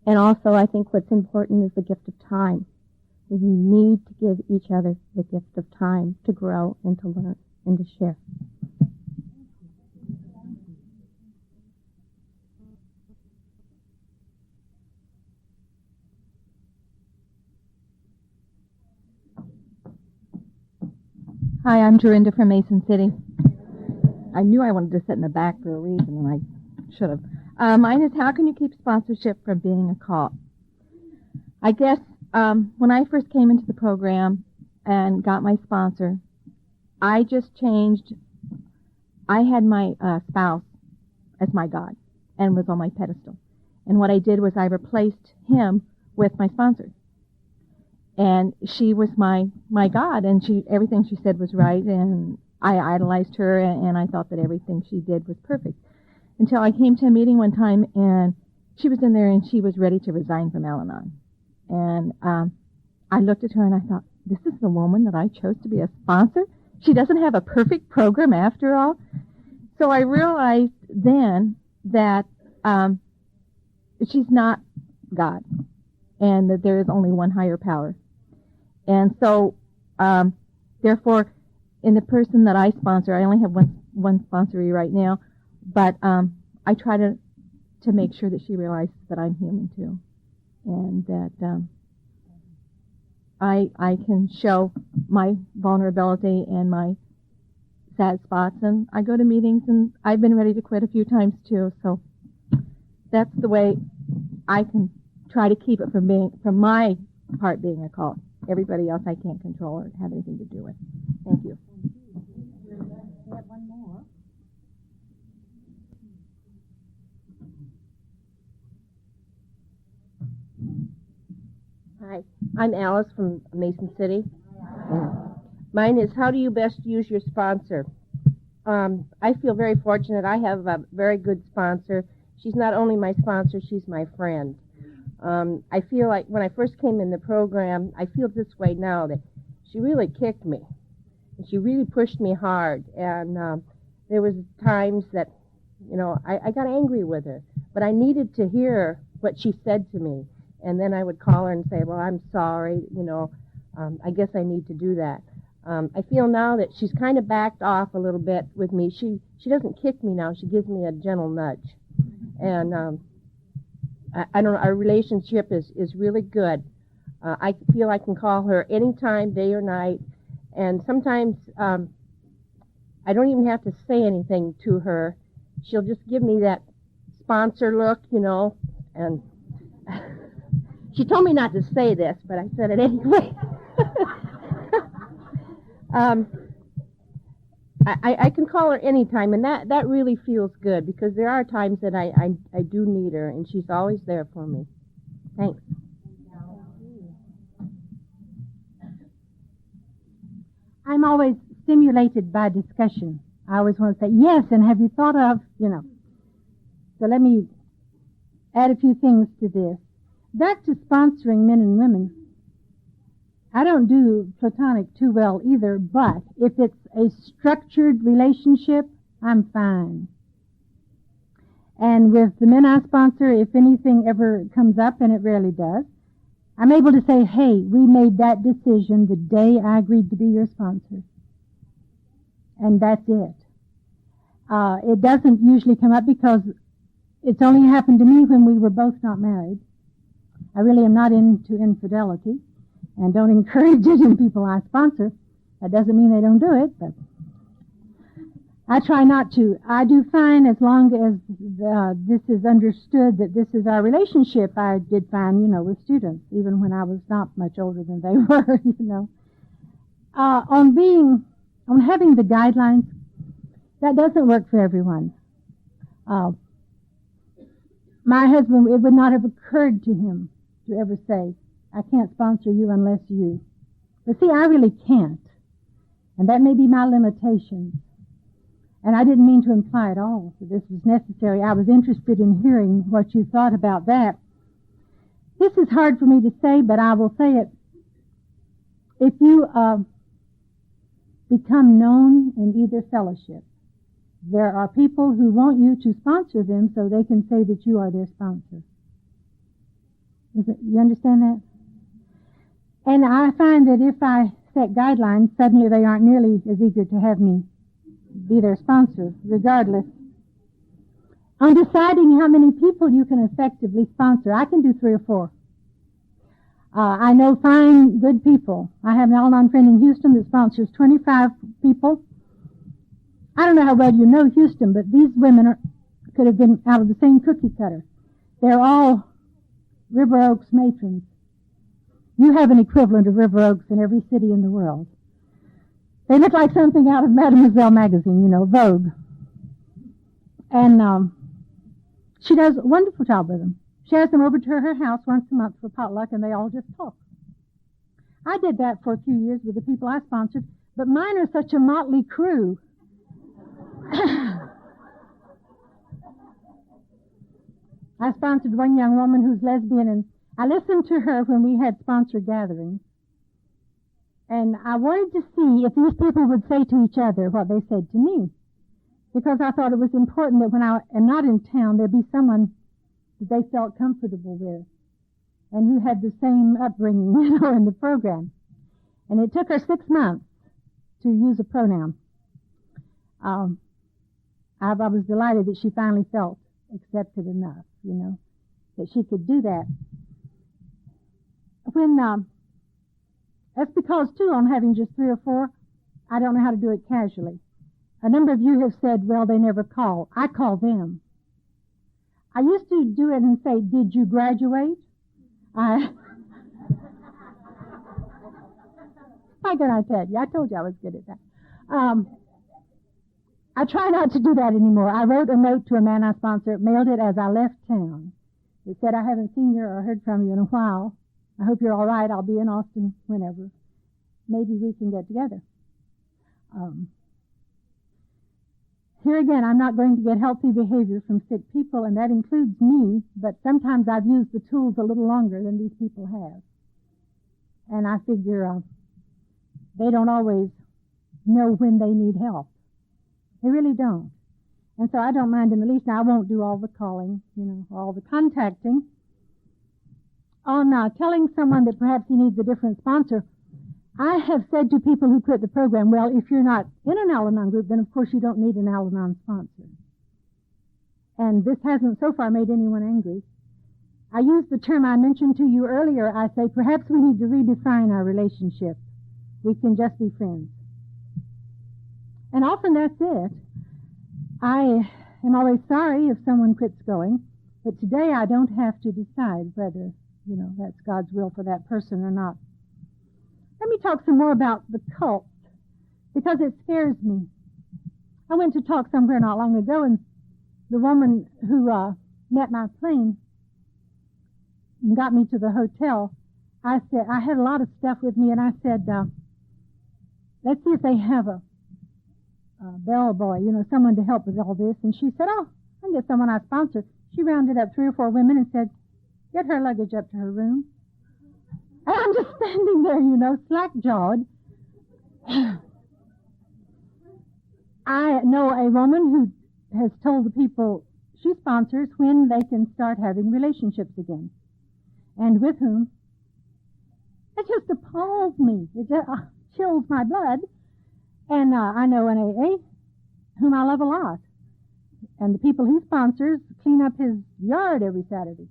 also, I think what's important is the gift of time. We need to give each other the gift of time to grow and to learn and to share. Hi, I'm Dorinda from Mason City. I knew I wanted to sit in the back for a reason, and I should have. Mine is, how can you keep sponsorship from being a cult? I guess when I first came into the program and got my sponsor, I just changed. I had my spouse as my God and was on my pedestal. And what I did was I replaced him with my sponsor. And she was my God, and everything she said was right, and I idolized her, and I thought that everything she did was perfect. Until I came to a meeting one time, and she was in there, and she was ready to resign from Al-Anon. And I looked at her, and I thought, this is the woman that I chose to be a sponsor? She doesn't have a perfect program after all? So I realized then that she's not God, and that there is only one higher power. And so, therefore, in the person that I sponsor, I only have one sponsoree right now, but I try to make sure that she realizes that I'm human too, and that I can show my vulnerability and my sad spots, and I go to meetings, and I've been ready to quit a few times too, so that's the way I can try to keep it from my part being a cult. Everybody else I can't control or have anything to do with. Thank you. We have one more. Hi, I'm Alice from Mason City. Mine is, how do you best use your sponsor? I feel very fortunate. I have a very good sponsor. She's not only my sponsor, she's my friend. I feel like when I first came in the program, I feel this way now, that she really kicked me. And she really pushed me hard. And there was times that, you know, I got angry with her. But I needed to hear what she said to me. And then I would call her and say, well, I'm sorry, you know, I guess I need to do that. I feel now that she's kind of backed off a little bit with me. She doesn't kick me now. She gives me a gentle nudge. And I don't know, our relationship is really good. I feel I can call her anytime, day or night, and sometimes I don't even have to say anything to her. She'll just give me that sponsor look, you know, and she told me not to say this, but I said it anyway. I can call her anytime, and that really feels good, because there are times that I do need her, and she's always there for me. Thanks. I'm always stimulated by discussion. I always want to say, yes, and have you thought of, you know. So let me add a few things to this. Back to sponsoring men and women. I don't do platonic too well either, but if it's a structured relationship, I'm fine. And with the men I sponsor, if anything ever comes up, and it rarely does, I'm able to say, hey, we made that decision the day I agreed to be your sponsor. And that's it. It doesn't usually come up because it's only happened to me when we were both not married. I really am not into infidelity and don't encourage it in people I sponsor. That doesn't mean they don't do it, but I try not to. I do fine as long as this is understood that this is our relationship. I did fine, with students, even when I was not much older than they were, On having the guidelines, that doesn't work for everyone. My husband, it would not have occurred to him to ever say, I can't sponsor you unless you. But see, I really can't. And that may be my limitations. And I didn't mean to imply at all that this was necessary. I was interested in hearing what you thought about that. This is hard for me to say, but I will say it. If you become known in either fellowship, there are people who want you to sponsor them so they can say that you are their sponsor. You understand that? And I find that if I set guidelines, suddenly they aren't nearly as eager to have me be their sponsor, regardless. On deciding how many people you can effectively sponsor, I can do 3 or 4. I know fine, good people. I have an Al-Anon friend in Houston that sponsors 25 people. I don't know how well you know Houston, but these women could have been out of the same cookie cutter. They're all River Oaks matrons. You have an equivalent of River Oaks in every city in the world. They look like something out of Mademoiselle magazine, Vogue. And she does a wonderful job with them. She has them over to her house once a month for potluck, and they all just talk. I did that for a few years with the people I sponsored, but mine are such a motley crew. I sponsored one young woman who's lesbian, and I listened to her when we had sponsor gatherings. And I wanted to see if these people would say to each other what they said to me. Because I thought it was important that when I am not in town, there be someone that they felt comfortable with and who had the same upbringing, in the program. And it took her 6 months to use a pronoun. I was delighted that she finally felt accepted enough, that she could do that. That's because, too, on having just 3 or 4, I don't know how to do it casually. A number of you have said, well, they never call. I call them. I used to do it and say, did you graduate? Why can I tell you? I told you I was good at that. I try not to do that anymore. I wrote a note to a man I sponsor, mailed it as I left town. It said, I haven't seen you or heard from you in a while. I hope you're all right. I'll be in Austin whenever. Maybe we can get together. Here again, I'm not going to get healthy behavior from sick people, and that includes me, but sometimes I've used the tools a little longer than these people have. And I figure they don't always know when they need help. They really don't. And so I don't mind in the least. Now, I won't do all the calling, all the contacting. On telling someone that perhaps he needs a different sponsor, I have said to people who quit the program, well, if you're not in an Al-Anon group, then of course you don't need an Al-Anon sponsor. And this hasn't so far made anyone angry. I use the term I mentioned to you earlier. I say perhaps we need to redefine our relationship. We can just be friends. And often that's it. I am always sorry if someone quits going, but today I don't have to decide whether, that's God's will for that person or not. Let me talk some more about the cult, because it scares me. I went to talk somewhere not long ago, and the woman who met my plane and got me to the hotel, I said, I had a lot of stuff with me, and I said, let's see if they have a bellboy, someone to help with all this. And she said, oh, I can get someone I sponsor. She rounded up 3 or 4 women and said, get her luggage up to her room. And I'm just standing there, slack-jawed. I know a woman who has told the people she sponsors when they can start having relationships again, and with whom It just appalls me. It just chills my blood. And I know an AA whom I love a lot. And the people he sponsors clean up his yard every Saturday.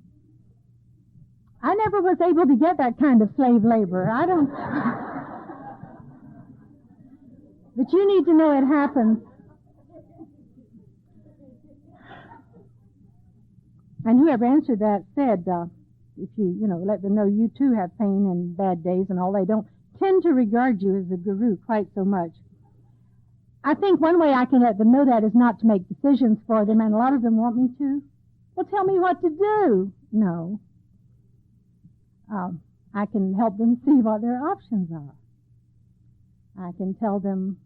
I never was able to get that kind of slave labor. I don't... But you need to know it happens. And whoever answered that said, if you let them know you too have pain and bad days and all, they don't tend to regard you as a guru quite so much. I think one way I can let them know that is not to make decisions for them, and a lot of them want me to. Well, tell me what to do. No. I can help them see what their options are. I can tell them,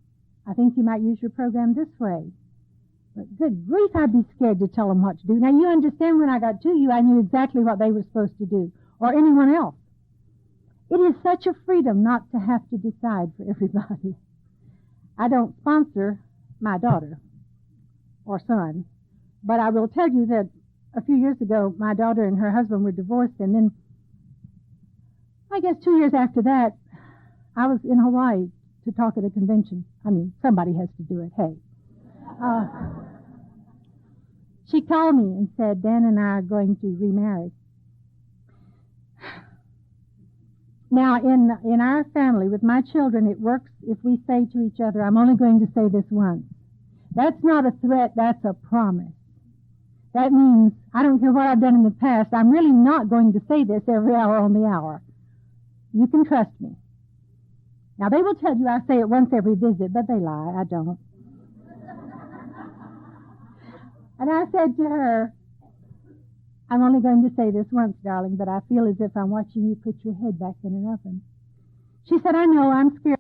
I think you might use your program this way. But good grief, I'd be scared to tell them what to do. Now, you understand when I got to you, I knew exactly what they were supposed to do, or anyone else. It is such a freedom not to have to decide for everybody. I don't sponsor my daughter or son, but I will tell you that a few years ago, my daughter and her husband were divorced, and then I guess 2 years after that, I was in Hawaii to talk at a convention. I mean, somebody has to do it, hey. She called me and said, Dan and I are going to remarry. Now, in our family, with my children, it works if we say to each other, I'm only going to say this once. That's not a threat, that's a promise. That means, I don't care what I've done in the past, I'm really not going to say this every hour on the hour. You can trust me. Now, they will tell you I say it once every visit, but they lie, I don't. And I said to her, I'm only going to say this once, darling, but I feel as if I'm watching you put your head back in an oven. She said, I know, I'm scared.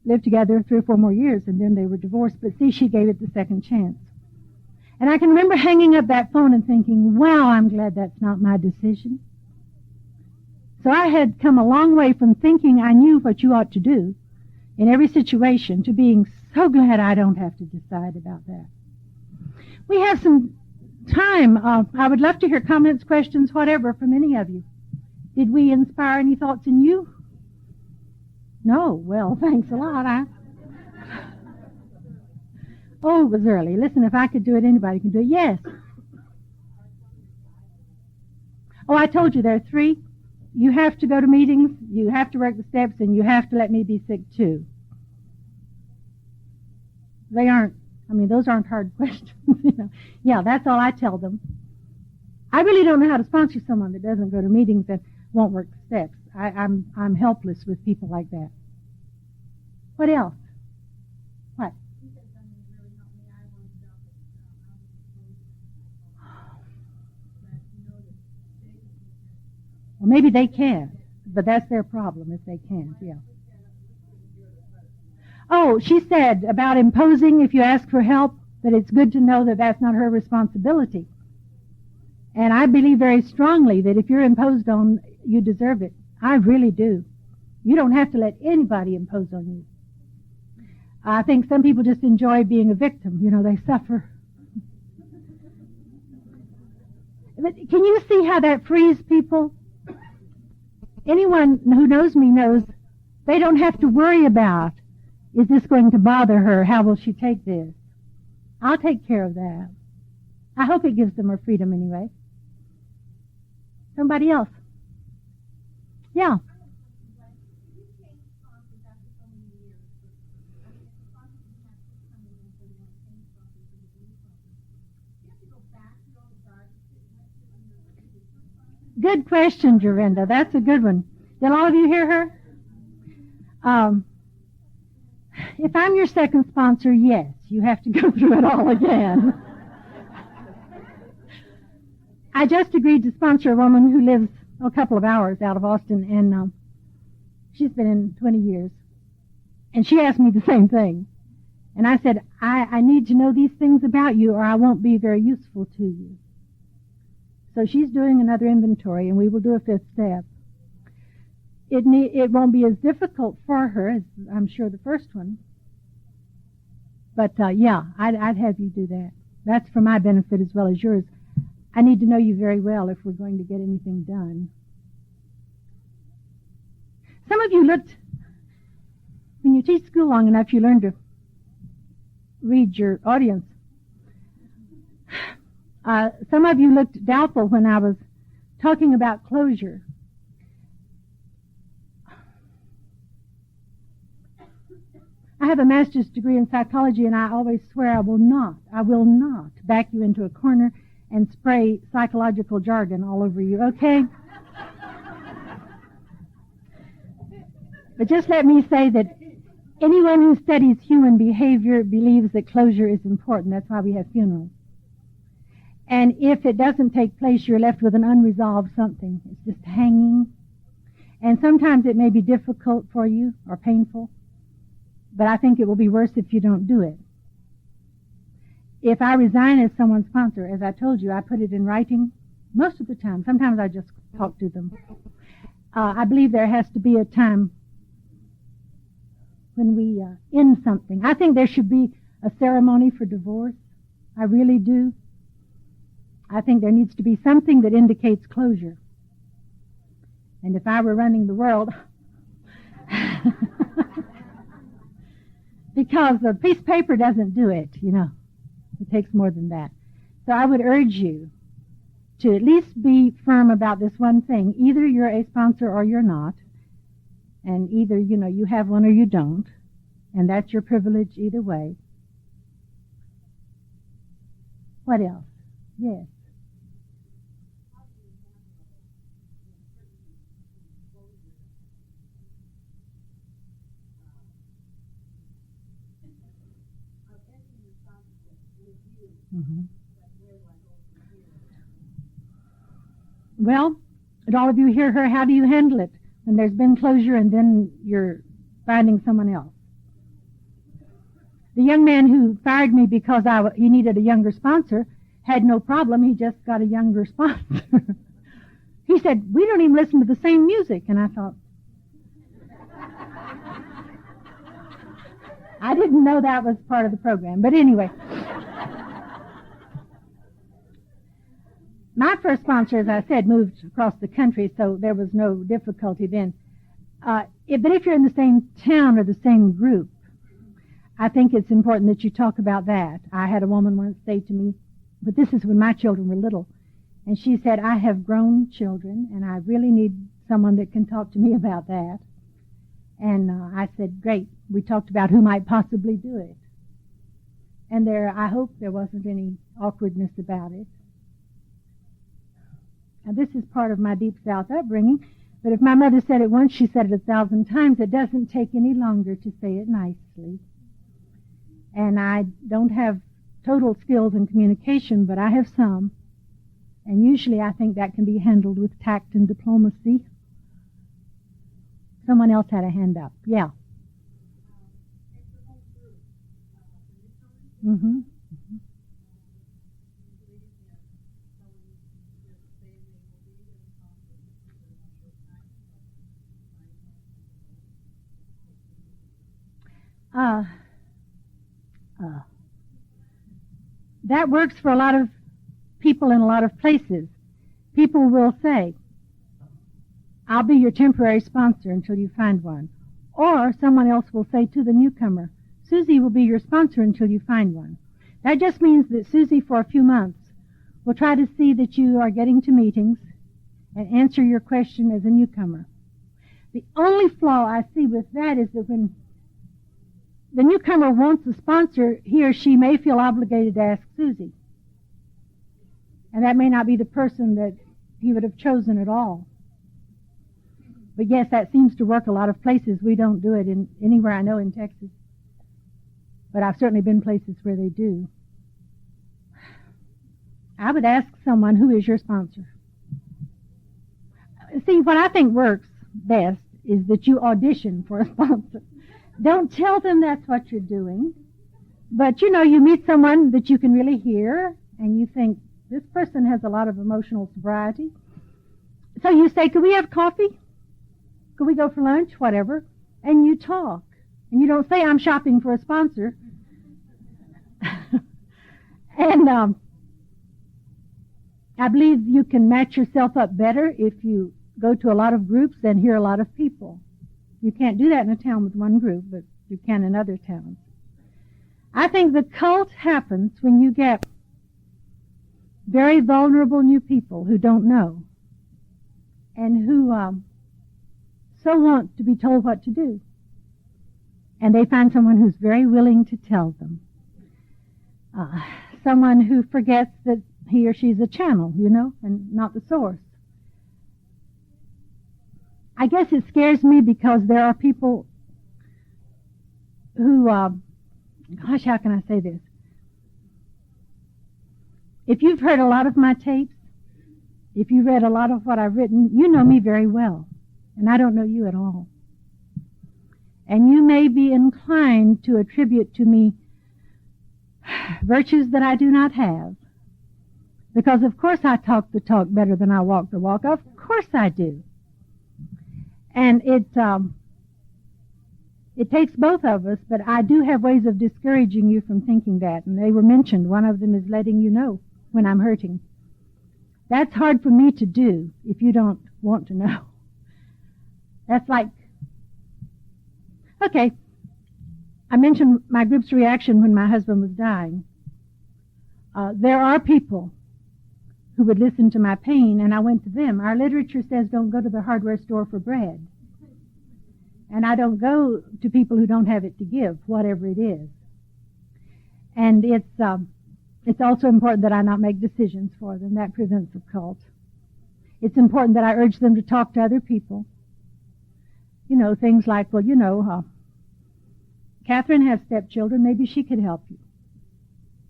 Lived together 3 or 4 more years, and then they were divorced. But see, she gave it the second chance. And I can remember hanging up that phone and thinking, wow, I'm glad that's not my decision. So I had come a long way from thinking I knew what you ought to do in every situation to being so glad I don't have to decide about that. We have some time. I would love to hear comments, questions, whatever, from any of you. Did we inspire any thoughts in you? No. Well, thanks a lot. Oh, it was early. Listen, if I could do it, anybody can do it. Yes. Oh, I told you there are 3. You have to go to meetings, you have to work the steps, and you have to let me be sick too. They aren't, those aren't hard questions. Yeah, that's all I tell them. I really don't know how to sponsor someone that doesn't go to meetings and won't work the steps. I'm helpless with people like that. What else? What? Well, maybe they can't, but that's their problem if they can't, yeah. Oh, she said about imposing if you ask for help, that it's good to know that that's not her responsibility. And I believe very strongly that if you're imposed on, you deserve it. I really do. You don't have to let anybody impose on you. I think some people just enjoy being a victim. They suffer. But can you see how that frees people? Anyone who knows me knows they don't have to worry about, is this going to bother her? How will she take this? I'll take care of that. I hope it gives them more freedom anyway. Somebody else? Yeah. Good question, Jorinda. That's a good one. Did all of you hear her? If I'm your second sponsor, yes, you have to go through it all again. I just agreed to sponsor a woman who lives a couple of hours out of Austin, and she's been in 20 years. And she asked me the same thing. And I said, I need to know these things about you, or I won't be very useful to you. So she's doing another inventory, and we will do a 5th step. It won't be as difficult for her as I'm sure the first one. But yeah, I'd have you do that. That's for my benefit as well as yours. I need to know you very well if we're going to get anything done. Some of you looked, when you teach school long enough, you learn to read your audience. Some of you looked doubtful when I was talking about closure. I have a master's degree in psychology, and I always swear I will not back you into a corner and spray psychological jargon all over you, okay? But just let me say that anyone who studies human behavior believes that closure is important. That's why we have funerals. And if it doesn't take place, you're left with an unresolved something. It's just hanging. And sometimes it may be difficult for you or painful, but I think it will be worse if you don't do it. If I resign as someone's sponsor, as I told you, I put it in writing most of the time. Sometimes I just talk to them. I believe there has to be a time when we end something. I think there should be a ceremony for divorce. I really do. I think there needs to be something that indicates closure. And if I were running the world, because a piece of paper doesn't do it, you know. It takes more than that. So I would urge you to at least be firm about this one thing. Either you're a sponsor or you're not. And either, you know, you have one or you don't. And that's your privilege either way. What else? Yes. Mm-hmm. Well, did all of you hear her? How do you handle it when there's been closure and then you're finding someone else? The young man who fired me because he needed a younger sponsor had no problem. He just got a younger sponsor. He said, we don't even listen to the same music. And I thought, I didn't know that was part of the program. But anyway. My first sponsor, as I said, moved across the country, so there was no difficulty then. But if you're in the same town or the same group, I think it's important that you talk about that. I had a woman once say to me, but this is when my children were little, and she said, I have grown children, and I really need someone that can talk to me about that. And I said, great. We talked about who might possibly do it. And I hope there wasn't any awkwardness about it. Now, this is part of my Deep South upbringing, but if my mother said it once, she said it 1,000 times. It doesn't take any longer to say it nicely. And I don't have total skills in communication, but I have some. And usually I think that can be handled with tact and diplomacy. Someone else had a hand up. Yeah. Mm-hmm. That works for a lot of people in a lot of places. People will say, I'll be your temporary sponsor until you find one. Or someone else will say to the newcomer, Susie will be your sponsor until you find one. That just means that Susie, for a few months, will try to see that you are getting to meetings and answer your question as a newcomer. The only flaw I see with that is that when the newcomer wants a sponsor, he or she may feel obligated to ask Susie. And that may not be the person that he would have chosen at all. But yes, that seems to work a lot of places. We don't do it in anywhere I know in Texas. But I've certainly been places where they do. I would ask someone, who is your sponsor? See, what I think works best is that you audition for a sponsor. Don't tell them that's what you're doing. But, you know, you meet someone that you can really hear, and you think, this person has a lot of emotional sobriety. So you say, could we have coffee? Could we go for lunch? Whatever. And you talk. And you don't say, I'm shopping for a sponsor. I believe you can match yourself up better if you go to a lot of groups and hear a lot of people. You can't do that in a town with one group, but you can in other towns. I think the cult happens when you get very vulnerable new people who don't know and who so want to be told what to do. And they find someone who's very willing to tell them. Someone who forgets that he or she's a channel, and not the source. I guess it scares me because there are people who, gosh, how can I say this? If you've heard a lot of my tapes, if you've read a lot of what I've written, you know me very well, and I don't know you at all. And you may be inclined to attribute to me virtues that I do not have. Because of course I talk the talk better than I walk the walk. Of course I do. And it takes both of us, but I do have ways of discouraging you from thinking that. And they were mentioned. One of them is letting you know when I'm hurting. That's hard for me to do if you don't want to know. That's like, okay, I mentioned my group's reaction when my husband was dying. There are people who would listen to my pain, and I went to them. Our literature says don't go to the hardware store for bread. And I don't go to people who don't have it to give, whatever it is. And it's also important that I not make decisions for them. That prevents a cult. It's important that I urge them to talk to other people. Things like, well, Catherine has stepchildren. Maybe she could help you.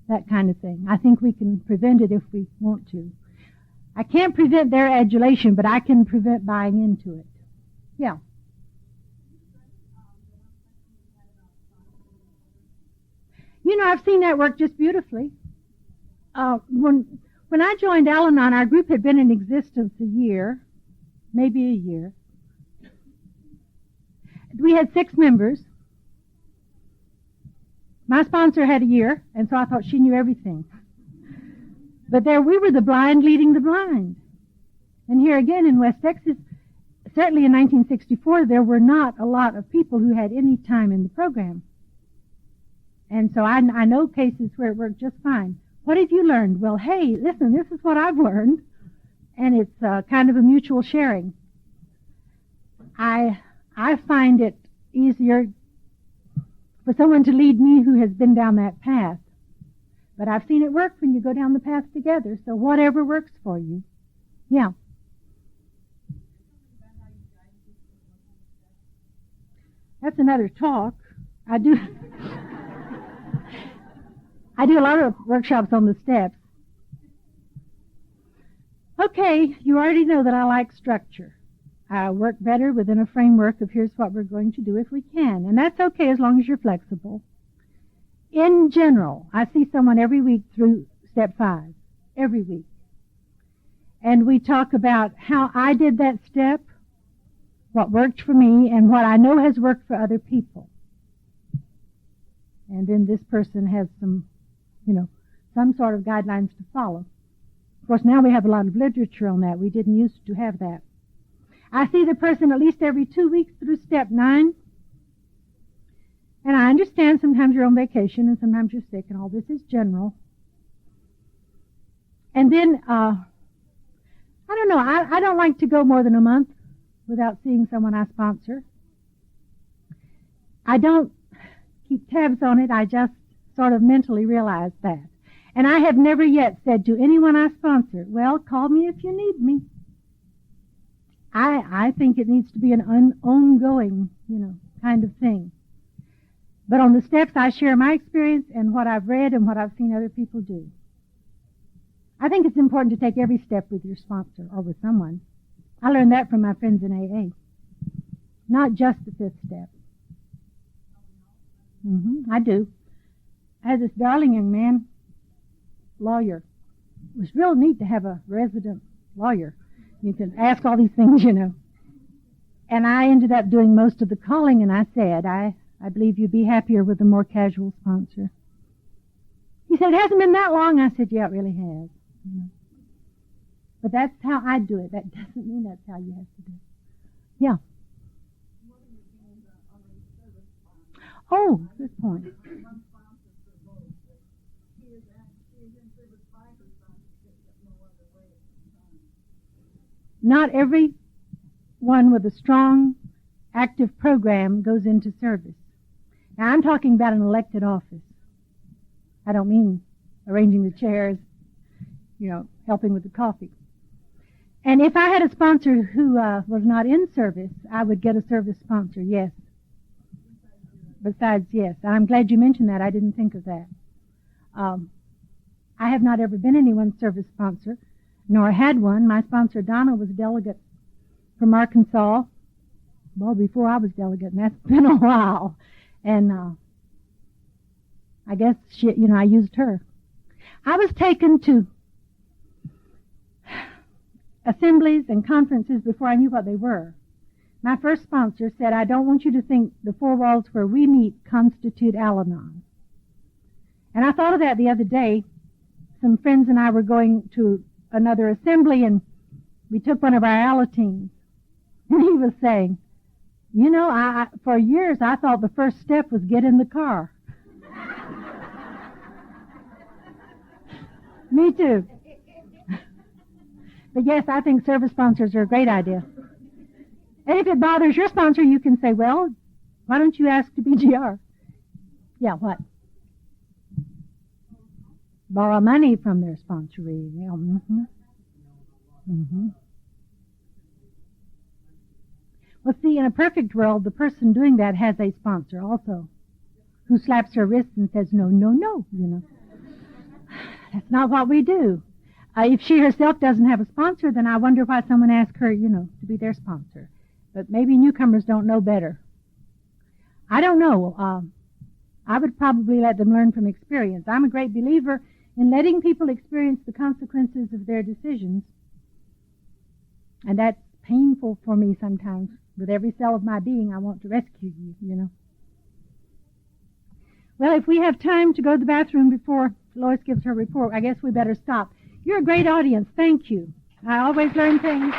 That kind of thing. I think we can prevent it if we want to. I can't prevent their adulation, but I can prevent buying into it. Yeah. I've seen that work just beautifully. When I joined Al-Anon, our group had been in existence a year, maybe a year. We had 6 members. My sponsor had a year, and so I thought she knew everything. But there we were, the blind leading the blind. And here again in West Texas, certainly in 1964, there were not a lot of people who had any time in the program. And so I know cases where it worked just fine. What have you learned? Well, hey, listen, this is what I've learned. And it's kind of a mutual sharing. I find it easier for someone to lead me who has been down that path. But I've seen it work when you go down the path together. So whatever works for you. Yeah. That's another talk. I do a lot of workshops on the steps. Okay, you already know that I like structure. I work better within a framework of here's what we're going to do if we can. And that's okay as long as you're flexible. In general, I see someone every week through step 5. Every week. And we talk about how I did that step, what worked for me, and what I know has worked for other people. And then this person has some sort of guidelines to follow. Of course, now we have a lot of literature on that. We didn't used to have that. I see the person at least every 2 weeks through step 9. And I understand sometimes you're on vacation and sometimes you're sick, and all this is general. And then, I don't know, I don't like to go more than a month without seeing someone I sponsor. I don't keep tabs on it. I just sort of mentally realize that. And I have never yet said to anyone I sponsor, well, call me if you need me. I think it needs to be an ongoing, kind of thing. But on the steps, I share my experience and what I've read and what I've seen other people do. I think it's important to take every step with your sponsor or with someone. I learned that from my friends in AA. Not just the 5th step. I do. I had this darling young man, lawyer. It was real neat to have a resident lawyer. You can ask all these things, And I ended up doing most of the calling, and I said, I believe you'd be happier with a more casual sponsor. He said, it hasn't been that long. I said, yeah, it really has. But that's how I do it. That doesn't mean that's how you have to do it. Yeah. Oh, good point. Not every one with a strong, active program goes into service. Now, I'm talking about an elected office. I don't mean arranging the chairs, helping with the coffee. And if I had a sponsor who was not in service, I would get a service sponsor, yes. Besides, yes. I'm glad you mentioned that. I didn't think of that. I have not ever been anyone's service sponsor, nor had one. My sponsor, Donna, was a delegate from Arkansas, well, before I was delegate, and that's been a while. And I guess, I used her. I was taken to assemblies and conferences before I knew what they were. My first sponsor said, I don't want you to think the four walls where we meet constitute Al-Anon. And I thought of that the other day. Some friends and I were going to another assembly, and we took one of our Alateens. And he was saying, I for years I thought the first step was get in the car. Me too. But yes, I think service sponsors are a great idea. And if it bothers your sponsor, you can say, well, why don't you ask to BGR? Yeah, what? Borrow money from their sponsoree. Yeah, Well, see, in a perfect world, the person doing that has a sponsor also, who slaps her wrist and says, no, no, no, That's not what we do. If she herself doesn't have a sponsor, then I wonder why someone asked her, to be their sponsor. But maybe newcomers don't know better. I don't know. I would probably let them learn from experience. I'm a great believer in letting people experience the consequences of their decisions. And that's painful for me sometimes. With every cell of my being, I want to rescue you, Well, if we have time to go to the bathroom before Lois gives her report, I guess we better stop. You're a great audience. Thank you. I always learn things.